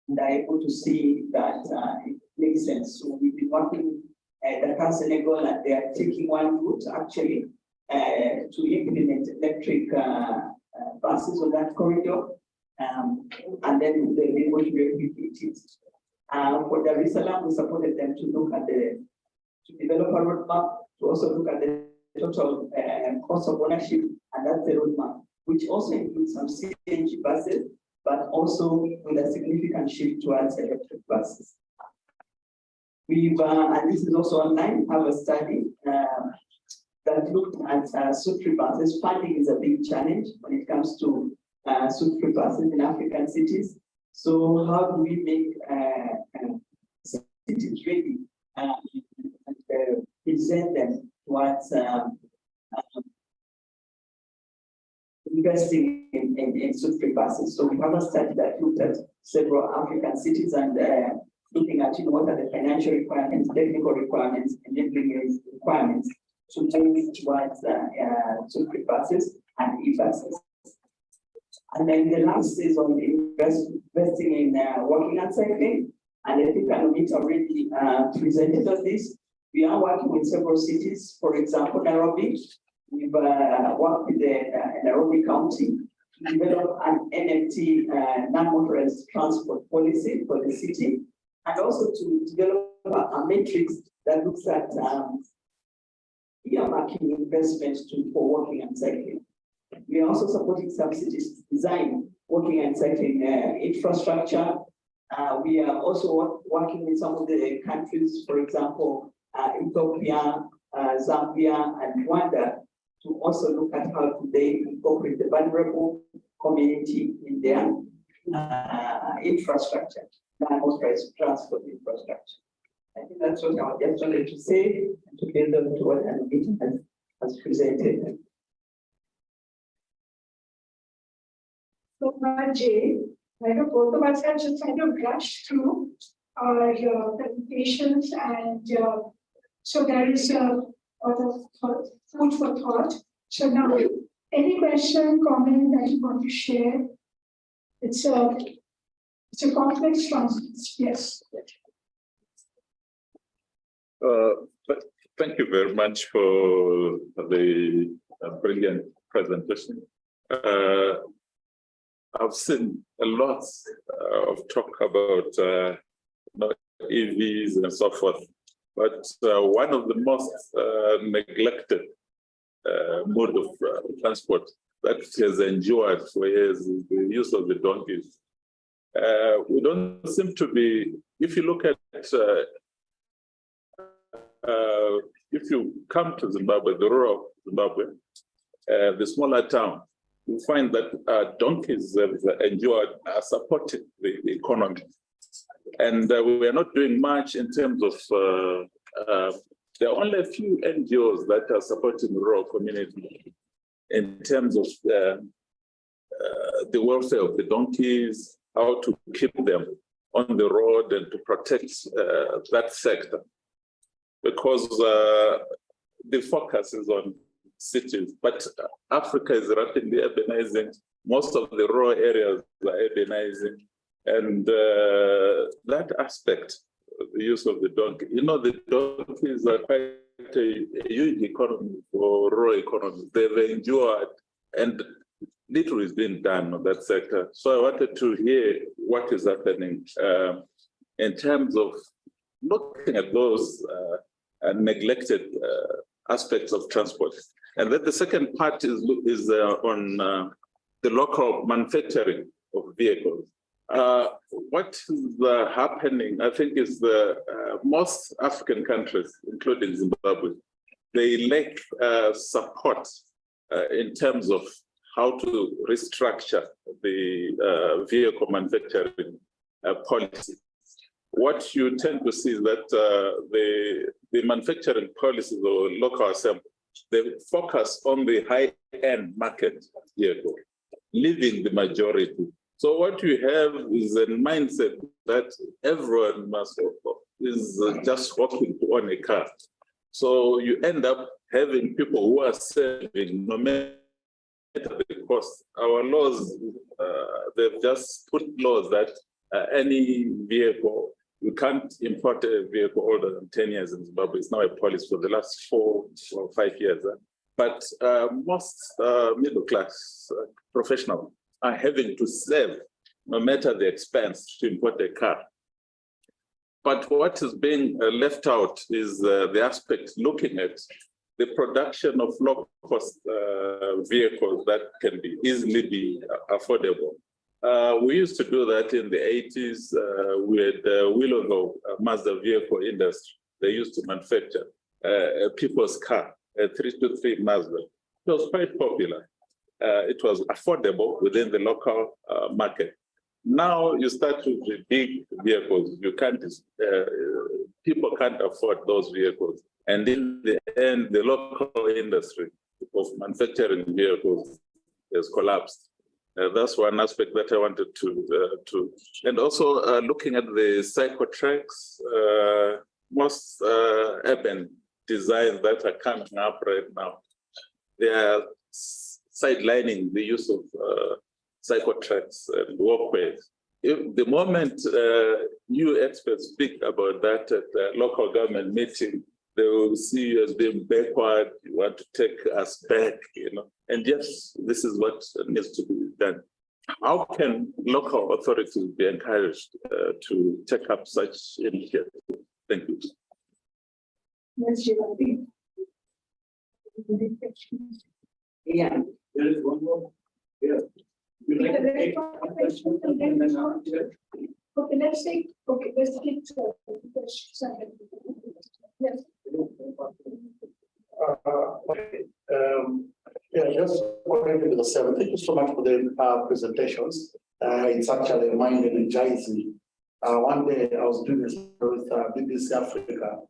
and are able to see that it makes sense. So we've been working at Dakar, Senegal, and they are taking one route actually to implement electric buses on that corridor. And then they'll be able to replicate it. For Dar es Salaam, we supported them to look at to develop a roadmap, to also look at the total cost of ownership, and that's the roadmap, which also includes some CNG buses, but also with a significant shift towards electric buses. We've, and this is also online, have a study that looked at suit-free buses. Funding is a big challenge when it comes to suit-free buses in African cities. So how do we make cities ready and present them towards investing in suit-free buses. So we have a study that looked at several African cities and looking at what are the financial requirements, technical requirements, enabling requirements to move towards suit-free buses and e-buses. And then the last is on investing in walking and cycling. And I think Anumita already presented on this. We are working with several cities, for example, Nairobi. We've worked with the Nairobi County to develop an NFT non-motorized transport policy for the city, and also to develop a matrix that looks at earmarking investments for walking and cycling. We are also supporting some cities to design walking and cycling infrastructure. We are also working with some of the countries, for example, Ethiopia, Zambia, and Rwanda, to also look at how they incorporate the vulnerable community in their infrastructure, non-motorized transport infrastructure. I think that's what I just wanted to say, and to build on to what Anumita has presented. So, Jay, I know both of us have just kind of rushed through our presentations, and so there is a lot of food for thought. So now, any question, comment that you want to share? It's a complex transit. Yes. But thank you very much for the brilliant presentation. I've seen a lot of talk about EVs and so forth, but one of the most neglected mode of transport that has endured for years is the use of the donkeys. We don't seem to be, if you look at, if you come to Zimbabwe, the rural Zimbabwe, the smaller town, you find that donkeys have endured, supporting the economy. And we are not doing much in terms of, there are only a few NGOs that are supporting the rural community in terms of the welfare of the donkeys, how to keep them on the road and to protect that sector. Because the focus is on cities, but Africa is rapidly urbanizing. Most of the rural areas are urbanizing. And that aspect, the use of the donkey, you know, the donkeys are quite a huge economy for rural economies. They've endured, and little is being done on that sector. So I wanted to hear what is happening in terms of looking at those neglected aspects of transport. And then the second part is on the local manufacturing of vehicles. What is happening, I think, is the most African countries, including Zimbabwe, they lack support in terms of how to restructure the vehicle manufacturing policy. What you tend to see is that the manufacturing policies or local assembly, they focus on the high-end market vehicle, leaving the majority. So what you have is a mindset that everyone is just hoping to own a car. So you end up having people who are saving no matter the cost. Our laws, they've just put laws that any vehicle, you can't import a vehicle older than 10 years in Zimbabwe. It's now a policy for the last 4 or 5 years. But most middle-class professionals are having to save, no matter the expense, to import a car. But what is being left out is the aspect looking at the production of low-cost vehicles that can easily be affordable. We used to do that in the 80s with the Willow Mazda vehicle industry. They used to manufacture a people's car, a 323 Mazda. It was quite popular. It was affordable within the local market. Now you start with the big vehicles. You can't, people can't afford those vehicles. And in the end, the local industry of manufacturing vehicles has collapsed. That's one aspect that I wanted to, and also looking at the cycle tracks, most urban designs that are coming up right now, they are sidelining the use of cycle tracks and walkways. If the moment new experts speak about that at the local government meeting, they will see you as being backward, you want to take us back, and yes, this is what needs to be done. How can local authorities be encouraged to take up such initiatives? Thank you. Yes, Yeah. There is one more. Yeah. Okay, let's take questions. Yes. Okay. Yeah, just going into the seven. Thank you so much for the presentations. It's actually mind energizing. One day I was doing this with BBC Africa.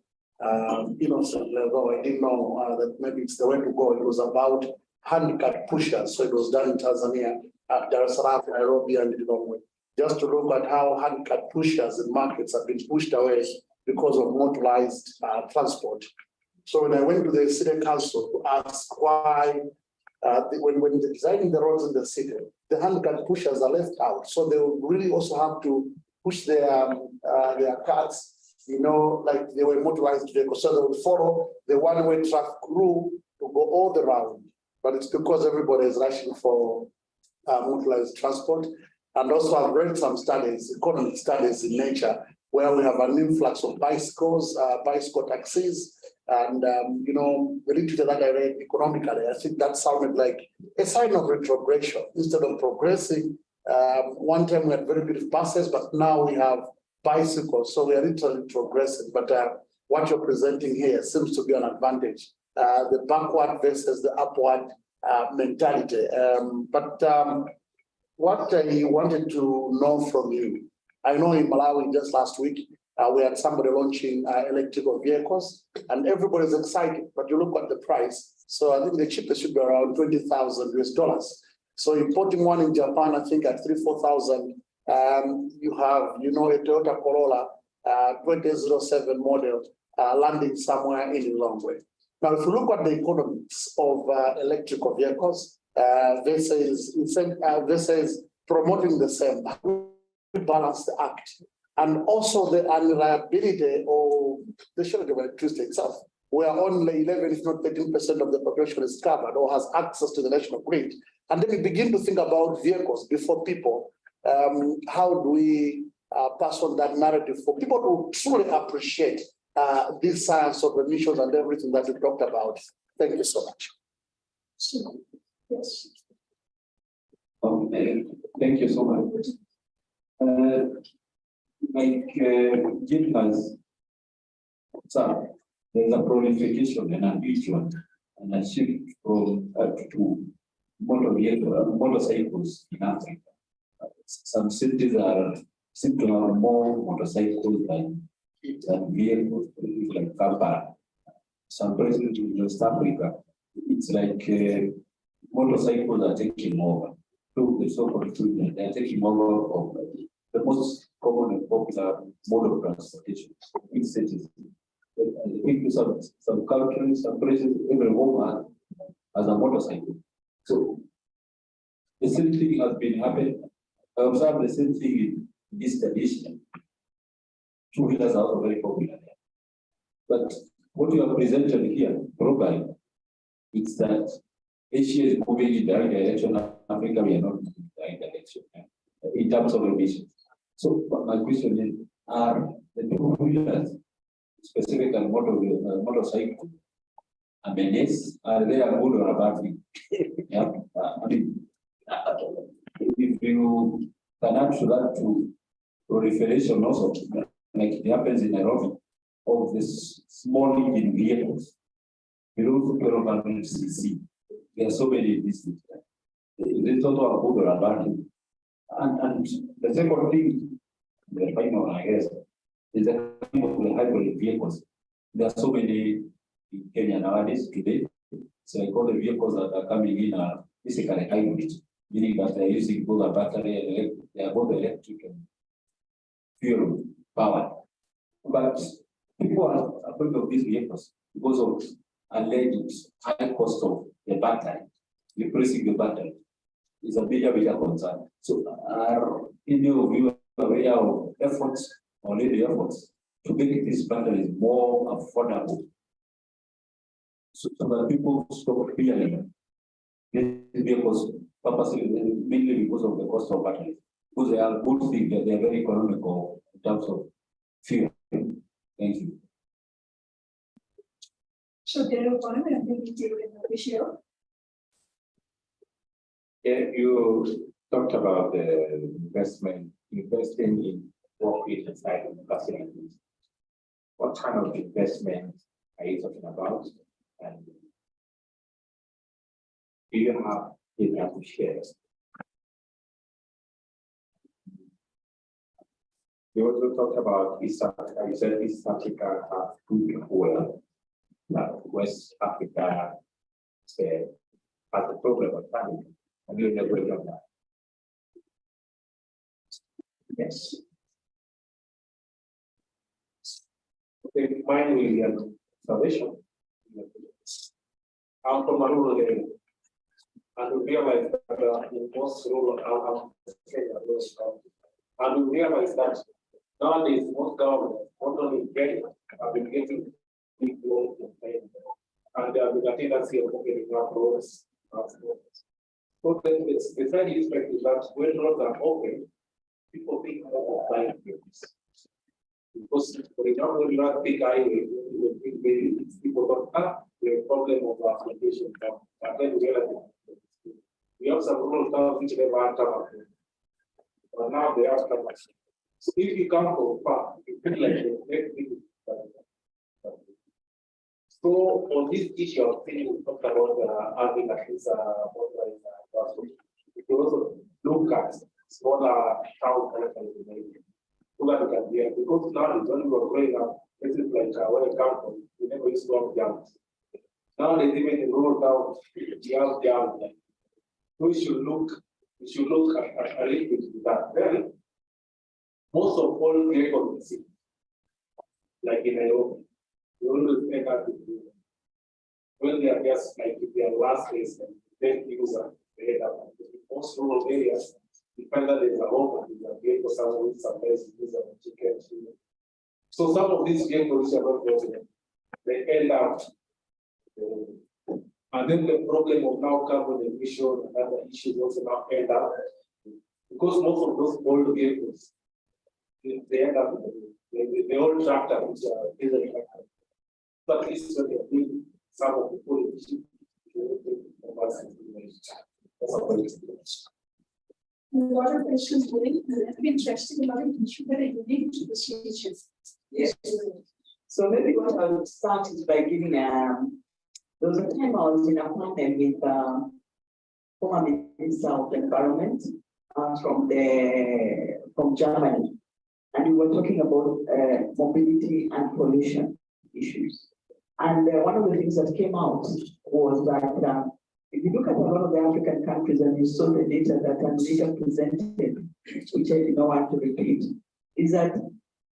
Innocent level, I didn't know that maybe it's the way to go. It was about handicap pushers. So it was done in Tanzania, Dar es Salaam, Nairobi, and Lilongwe. Just to look at how handicap pushers in markets have been pushed away because of motorized transport. So when I went to the city council to ask why, when they're designing the roads in the city, the handicap pushers are left out. So they will really also have to push their cars, like they were motorized vehicles. So they would follow the one-way traffic rule to go all the round. But it's because everybody is rushing for motorized transport. And also I've read some studies, economic studies in Nature, where we have an influx of bicycles, bicycle taxis, and the literature that I read economically, I think that sounded like a sign of retrogression instead of progressing. One time we had very beautiful buses, but now we have bicycles, so we are literally progressing. But what you're presenting here seems to be an advantage, the backward versus the upward mentality. What I wanted to know from you, I know in Malawi just last week, we had somebody launching electrical vehicles and everybody's excited, but you look at the price. So I think the cheapest should be around $20,000 US. So importing one in Japan, I think at $3,000-4,000, you have, a Toyota Corolla 2007 model landing somewhere in Lilongwe. Now, if you look at the economics of electrical vehicles, this is promoting the same, balance the act, and also the unreliability of the shortage of electricity itself, where only 11, if not 13% of the population is covered or has access to the national grid. And then we begin to think about vehicles before people. How do we pass on that narrative for people to truly appreciate this science of emissions and everything that we talked about? Thank you so much. Yes. Thank you so much. Jim has observed, there's a proliferation and an issue and a shift from to motorcycles in Africa. Some cities seem to have more motorcycles than vehicles, like Kampala. Some places in West Africa, it's like motorcycles are taking over. So the so-called they're taking over of the most common and popular mode of transportation in cities. I think some countries, some places, every woman has a motorcycle. So the same thing has been happening. I observed the same thing in this tradition. Two-wheelers are also very popular there. But what you have presented here, probably, it's that Asia is moving in the right direction. Africa, we are not moving in the right direction in terms of emissions. So my question is, are the two-wheelers, specifically motorcycle, a menace? Are they a good or a bad thing? Yeah. If you can add to that to proliferation also, like it happens in Nairobi, of this small engine vehicles, below 1200 cc. There are so many these things. It's also a good or a bad thing. And the second thing, the final, I guess, is the hybrid vehicles. There are so many in Kenya nowadays today. So I call the vehicles that are coming in are basically hybrid, meaning that they're using both a battery and they are both electric and fuel powered. But people are afraid of these vehicles because of alleged high cost of the battery, replacing the battery is a major concern. So are any of you aware of efforts or any efforts to make these batteries more affordable so that people stop fearing these vehicles purposely, mainly because of the cost of batteries? Because they are good things, that they are very economical in terms of fuel. Thank you. So there are one and then we take another issue. Yeah, you talked about the investing in workplace side of facilities. What kind of investment are you talking about? And do you have data to share? You also talked about East Africa. You said East Africa have good well, but West Africa has a problem of famine. And you never done that. Yes. Okay, mine will be an salvation. I'm from a rural area. And we realize that in most rural and we realize that nowadays most governments, not only in Kenya, have been getting big loans in Kenya. And they have been a tendency of getting up roads. So the side effect is that when roads are open, people think more of buying things. Because, for example, when you have big highway, people don't have the problem of application. But then we realize we have some rural towns which never had towns. But now they have towns. So if you come from far, you feel like the next thing is so on this issue of things we talked about having at least we can also look at smaller town connections so that we can hear. Because now when we were growing up, this is like where I come from, we never used to have jams. Nowadays, even in rural towns, we have jams. We should look at a little bit to that. Then most of all vehicles, like in Nairobi, we always end up when they are just like if they are last place, then user they end up in most rural areas. Depend that there's a home and there's a vehicle somewhere with some place, use a chicken. So some of these vehicles are not going, they end up. And then the problem of now carbon emission and other issues also now end up because most of those old vehicles they end up the old tractor which are diesel tractor. But at least when they are doing some of the old issues, A lot of questions very interesting, a lot of issues that are unique to the situations. Yes. So maybe what I'll start is by giving there was a time I was in a panel with former Minister of the Environment from Germany, and we were talking about mobility and pollution issues. And one of the things that came out was that if you look at a lot of the African countries and you saw the data that Anita presented, which I did not want to repeat, is that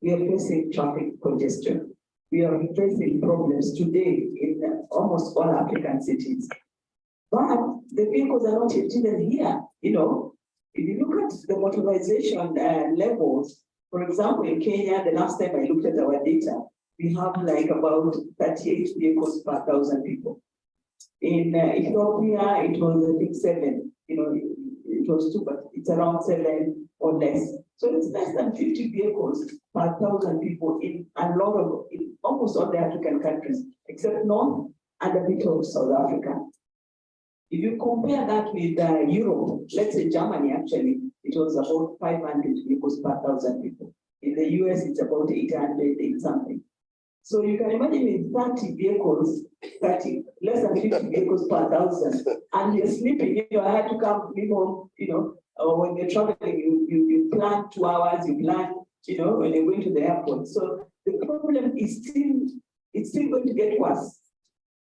we are facing traffic congestion. We are facing problems today in almost all African cities. But the vehicles are not yet even here. You know, if you look at the motorization levels, for example, in Kenya, the last time I looked at our data, we have like about 38 vehicles per 1,000 people. In Ethiopia, it was I think 7. You know, it was 2, but it's around 7 or less. So it's less than 50 vehicles per 1,000 people in almost all the African countries, except North and a bit of South Africa. If you compare that with Europe, let's say Germany, actually, it was about 500 vehicles per 1,000 people. In the US, it's about 800 something. So you can imagine with 30 vehicles, less than 50 vehicles per 1,000, and you're sleeping, you know, I had to come home, you know, when you're traveling, you plan 2 hours, you plan, you know, when you're going to the airport. So the problem is it's still going to get worse.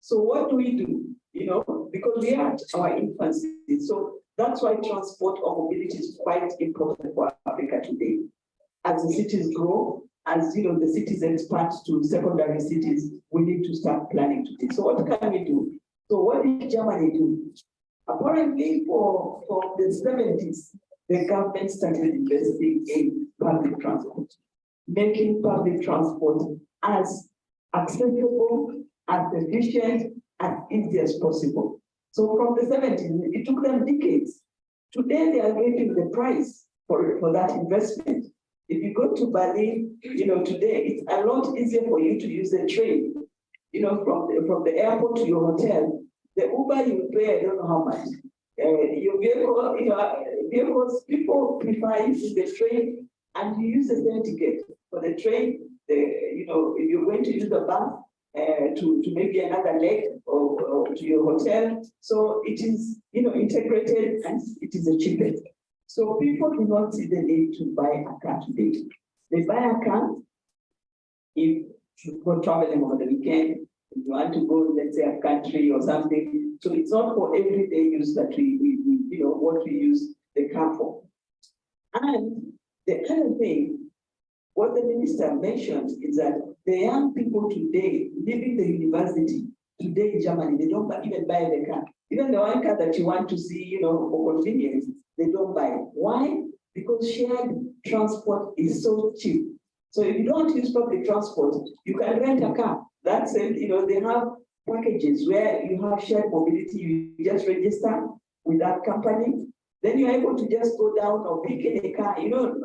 So what do? because we are at our infancy. So that's why transport or mobility is quite important for Africa today. As the cities grow, as the cities expand to secondary cities, we need to start planning today. So what can we do? So what did Germany do? Apparently for the 70s, the government started investing in public transport, making public transport as accessible, as efficient, as easy as possible. So from the 70s, it took them decades. Today, they are getting the price for that investment. If you go to Berlin, today, it's a lot easier for you to use the train, from the airport to your hotel. The Uber you pay, I don't know how much. Your vehicle, vehicles, people prefer using the train, and you use the same ticket for the train. If you're going to use the bus to maybe another leg or to your hotel, so it is integrated and it is the cheapest. So people do not see the need to buy a car today. They buy a car if you go traveling over the weekend, if you want to go, let's say, a country or something. So it's not for everyday use that we what we use the car for. And the other thing, what the minister mentioned is that the young people today leaving the university today in Germany, they don't even buy the car. Even the one car that you want to see, for convenience, they don't buy it. Why? Because shared transport is so cheap. So if you don't use public transport, you can rent a car. That's it. They have packages where you have shared mobility. You just register with that company. Then you're able to just go down or pick in a car,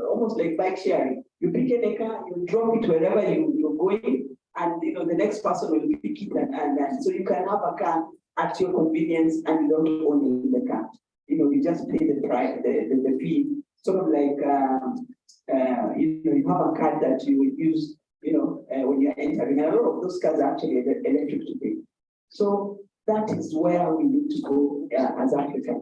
almost like bike sharing. You pick in a car, you drop it wherever you're going, and the next person will pick it, and so you can have a car at your convenience, and you don't own the car. You just pay the price, the fee, sort of like you have a card that you will use, when you're entering. And a lot of those cars are actually electric today. So that is where we need to go as Africa.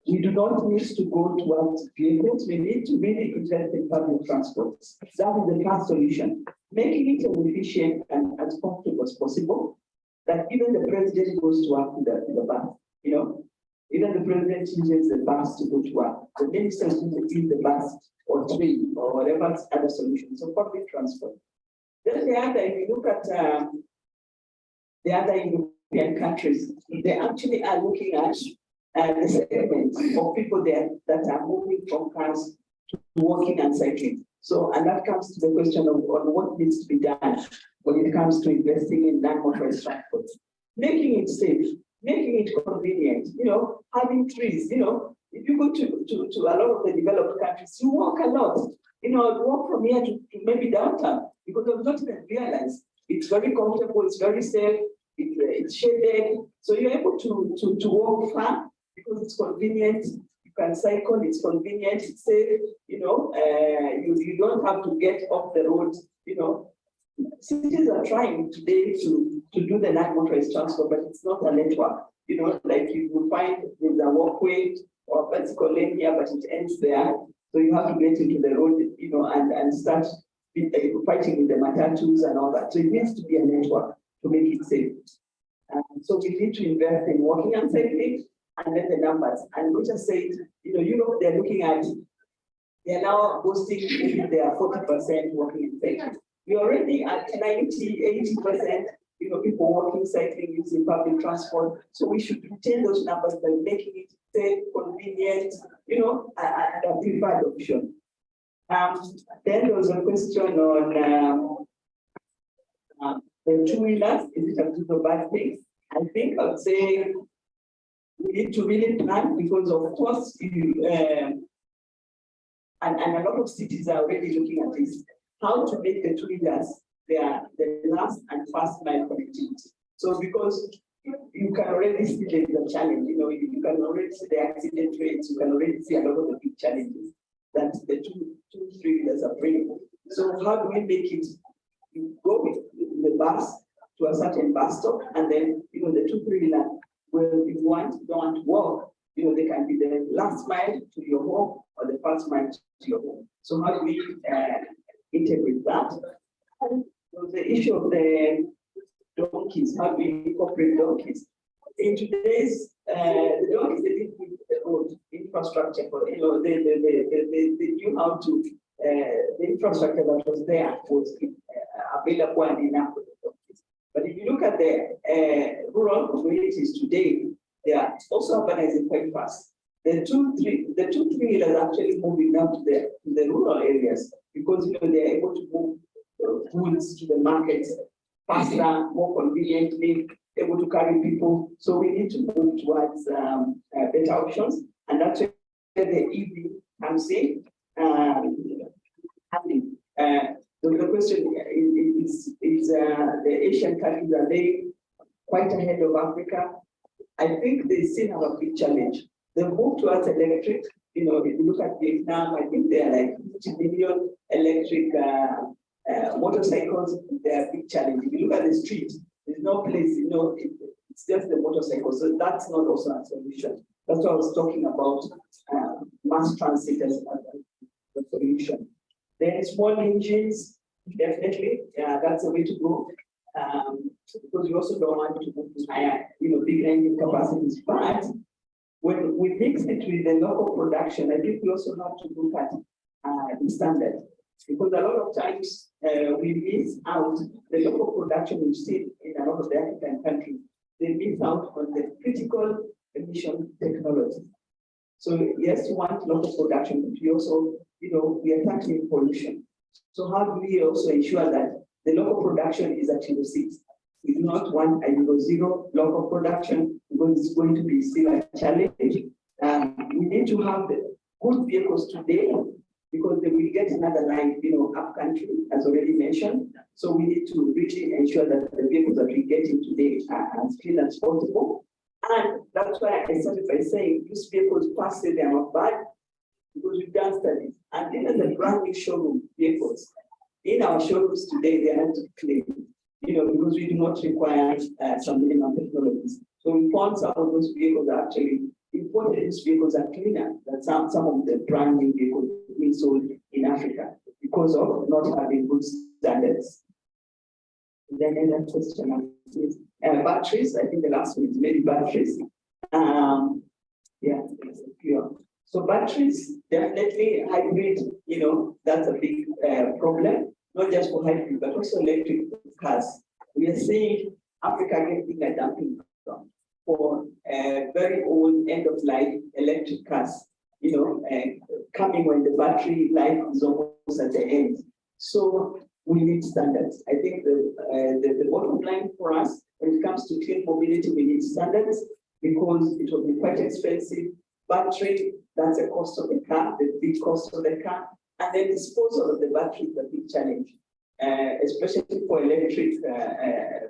We do not need to go towards vehicles. We need to really invest in public transport. That is the first solution. Making it as efficient and as comfortable as possible, that even the president goes to work with the bus, Even the president uses the bus to go to work. The ministers use the bus or train or whatever other solution. So public transport. Then the other, if you look at the other European countries, they actually are looking at the segment of people there that are moving from cars to walking and cycling. So, and that comes to the question of what needs to be done when it comes to investing in non-motorized transport. Making it safe, making it convenient, having trees, if you go to a lot of the developed countries, you walk a lot, walk from here to maybe downtown, because I've not even realized it's very comfortable, it's very safe, it's shaded, so you're able to walk far because it's convenient. You can cycle, it's convenient, it's safe, you don't have to get off the road, Cities are trying today to do the non-motorized transport, but it's not a network. Like you will find there's a walkway or a bicycle lane here, but it ends there. So you have to get into the road, and start fighting with the matatus and all that. So it needs to be a network to make it safe. So we need to invest in walking and cycling, and then the numbers. And we just said, Europe, they're looking at, they're now boasting they are 40% walking and cycling. We're already at 90, 80%, people walking, cycling, using public transport. So we should retain those numbers by making it safe, convenient, and a preferred option. Then there was a question on the two-wheelers. Is it a good or bad thing? I think I would say we need to really plan, because of course, and a lot of cities are already looking at this, how to make the two-wheelers the last and first mile connectivity. So because you can already see the challenge, you can already see the accident rates, you can already see a lot of the big challenges that the two three-wheelers are bringing. So how do we make it? You go with the bus to a certain bus stop, and then the two three-wheeler will, if you don't want to walk, they can be the last mile to your home or the first mile to your home. So how do we integrate that? And the issue of the donkeys, how do we incorporate donkeys? in today's, the donkeys, they didn't need the road infrastructure for, they knew how to, the infrastructure that was there was available and enough for the donkeys. But if you look at the rural communities today, they are also urbanizing quite fast. The two three-wheelers are actually moving now to the rural areas because they are able to move goods to the markets faster, more conveniently, able to carry people. So we need to move towards better options, and that's where the EV comes in. The question is the Asian countries, are they quite ahead of Africa? I think they still have a big challenge. The move towards electric, if you look at Vietnam, I think they are like 50 million electric motorcycles. They are a big challenge. If you look at the street, there's no place, it's just the motorcycle. So that's not also a solution. That's what I was talking about, mass transit as a solution. Then small engines, definitely, that's the way to go. Because you also don't want to move to higher, big engine capacities. But when we mix it with the local production, I think we also have to look at the standard. Because a lot of times we miss out the local production we see in a lot of the African countries. They miss out on the critical emission technology. So yes, we want local production, but we also, we are tackling pollution. So how do we also ensure that the local production is at Euro 6? We do not want a Euro 0 local production because it's going to be still a challenge. We need to have the good vehicles today because they will get another line, up country, as already mentioned. So we need to really ensure that the vehicles that we get in today are as clean as possible. And that's why I started by saying these vehicles per se, they are not bad because we've done studies. And these are the brand new showroom vehicles. In our showrooms today, they are not clean, because we do not require some minimum technologies. So we found some of those vehicles are actually imported. These vehicles are cleaner than some of the brand new vehicles being sold in Africa because of not having good standards. Then another question is batteries. I think the last one is maybe batteries. So batteries, definitely hybrid, that's a big problem, not just for hybrid, but also electric cars. We are seeing Africa getting a dumping ground for very old end-of-life electric cars, coming when the battery life is almost at the end. So we need standards. I think the bottom line for us, when it comes to clean mobility, we need standards because it will be quite expensive. Battery, that's the cost of the car, the big cost of the car, and then disposal of the battery is a big challenge, especially for electric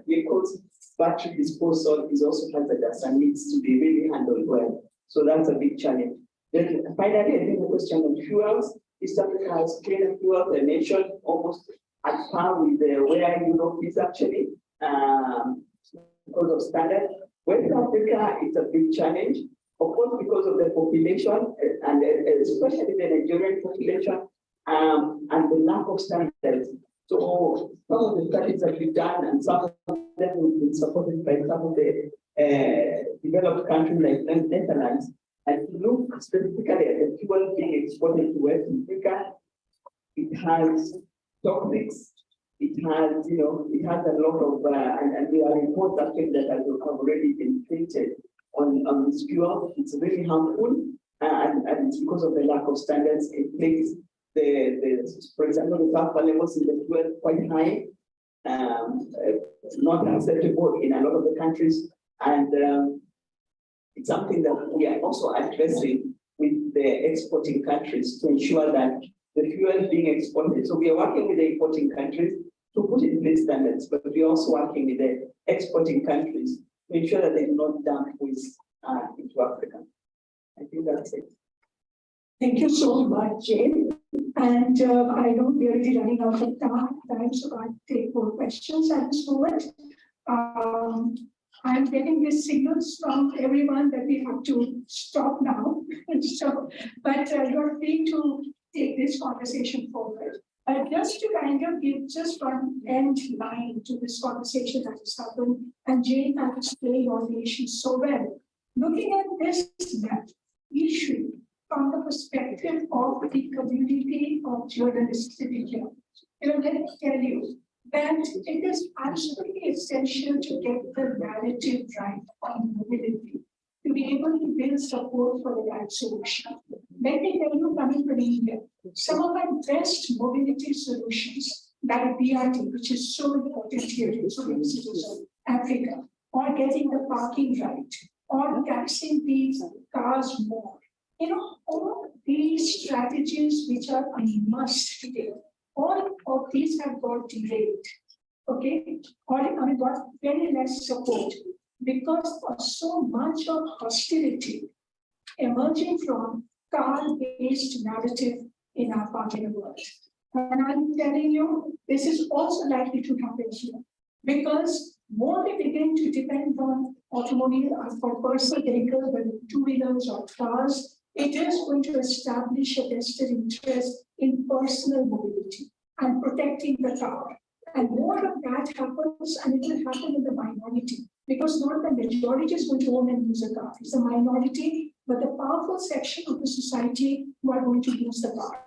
vehicles. Battery disposal is also hazardous and needs to be really handled well. So that's a big challenge. Then finally, I think the question on fuels. East Africa has cleaner fuel, the nation almost at par with where Europe is actually because of standard. West Africa is a big challenge. Of course, because of the population and especially the Nigerian population and the lack of standards. So some of the studies that we've done and some of them have been supported by some of the developed countries like Netherlands. And to look specifically at the fuel being exported to West Africa, it has toxics, it has, it has a lot of, and there are reports actually that have already been printed on this fuel. It's very harmful, and it's because of the lack of standards. It makes for example, the sulfur levels in the fuel quite high, not acceptable in a lot of the countries, and it's something that we are also addressing with the exporting countries to ensure that the fuel being exported. So we are working with the importing countries to put in place standards, but we are also working with the exporting countries to ensure that they do not dump waste into Africa. I think that's it. Thank you so much, Jane. And I know we are already running out of time, so I'll take more questions at this moment. I'm getting these signals from everyone that we have to stop now. So, but you're free to take this conversation forward. Just to kind of give just one end line to this conversation that has happened, and Jane has explained all the issues so well. Looking at this issue from the perspective of the community of journalists in India, let me tell you that it is absolutely essential to get the narrative right on mobility, to be able to build support for the right solution. Let me tell you, coming from India, some of our best mobility solutions, like BRT, which is so important here in so many cities of Africa, or getting the parking right, or taxing these cars more. All these strategies which are a must today, all of these have got derailed, okay? Or got very less support because of so much of hostility emerging from car-based narrative in our part of the world. And I'm telling you, this is also likely to happen here because more we begin to depend on automobile for personal vehicles, whether two-wheelers or cars, it is going to establish a vested interest in personal mobility and protecting the car. And more of that happens, and it will happen in the minority, because not the majority is going to own and use a car. It's a minority, but the powerful section of the society who are going to use the car.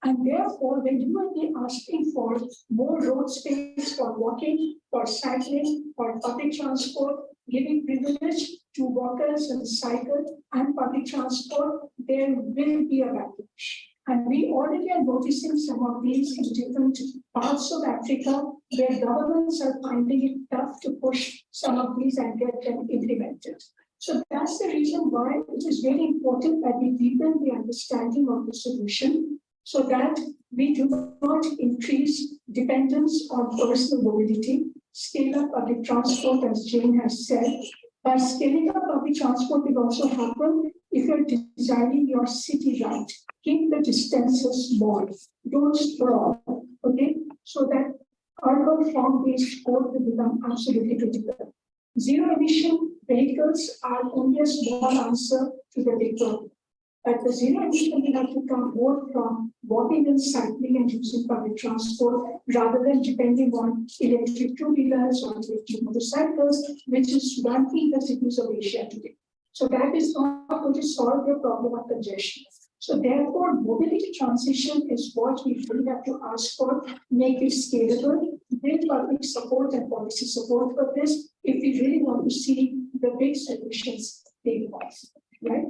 And therefore, when you will be asking for more road space for walking, for cycling, for public transport, giving privilege to walkers and cycle and public transport, there will be a backlash. And we already are noticing some of these in different parts of Africa where governments are finding it tough to push some of these and get them implemented. So that's the reason why it is very important that we deepen the understanding of the solution so that we do not increase dependence on personal mobility, scale up public transport, as Jane has said. But scaling up public transport will also happen if you're designing your city right. Keep the distances small, don't sprawl, okay? So that urban farm-based code will become absolutely critical. Zero emission vehicles are only a small answer to the big problem. But the zero emission will have to come more from walking and cycling and using public transport rather than depending on electric two-wheelers or electric motorcycles, which is ramping the cities of Asia today. So that is not going to solve the problem of congestion. So therefore, mobility transition is what we really have to ask for, make it scalable, build public support and policy support for this if we really want to see the big solutions being lost, right?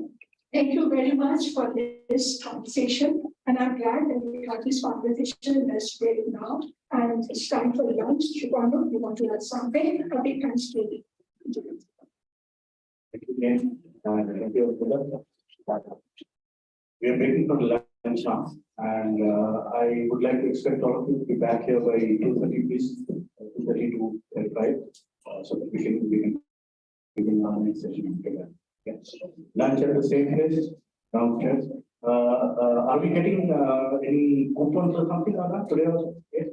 Thank you very much for this conversation. And I'm glad that we had this conversation in this way now. And it's time for lunch. Shubhanu, you want to add something? A big thanks to you. Thank you again. Thank you. We are breaking for lunch now, and I would like to expect all of you to be back here by 2:30, please. 2:30 to 5, so that we can begin our next session together. Yes. Lunch at the same place downstairs. Are we getting any coupons or something like that today also? Yes.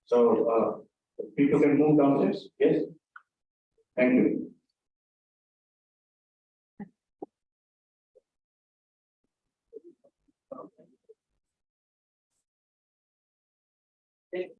So people can move downstairs. Yes. Thank you.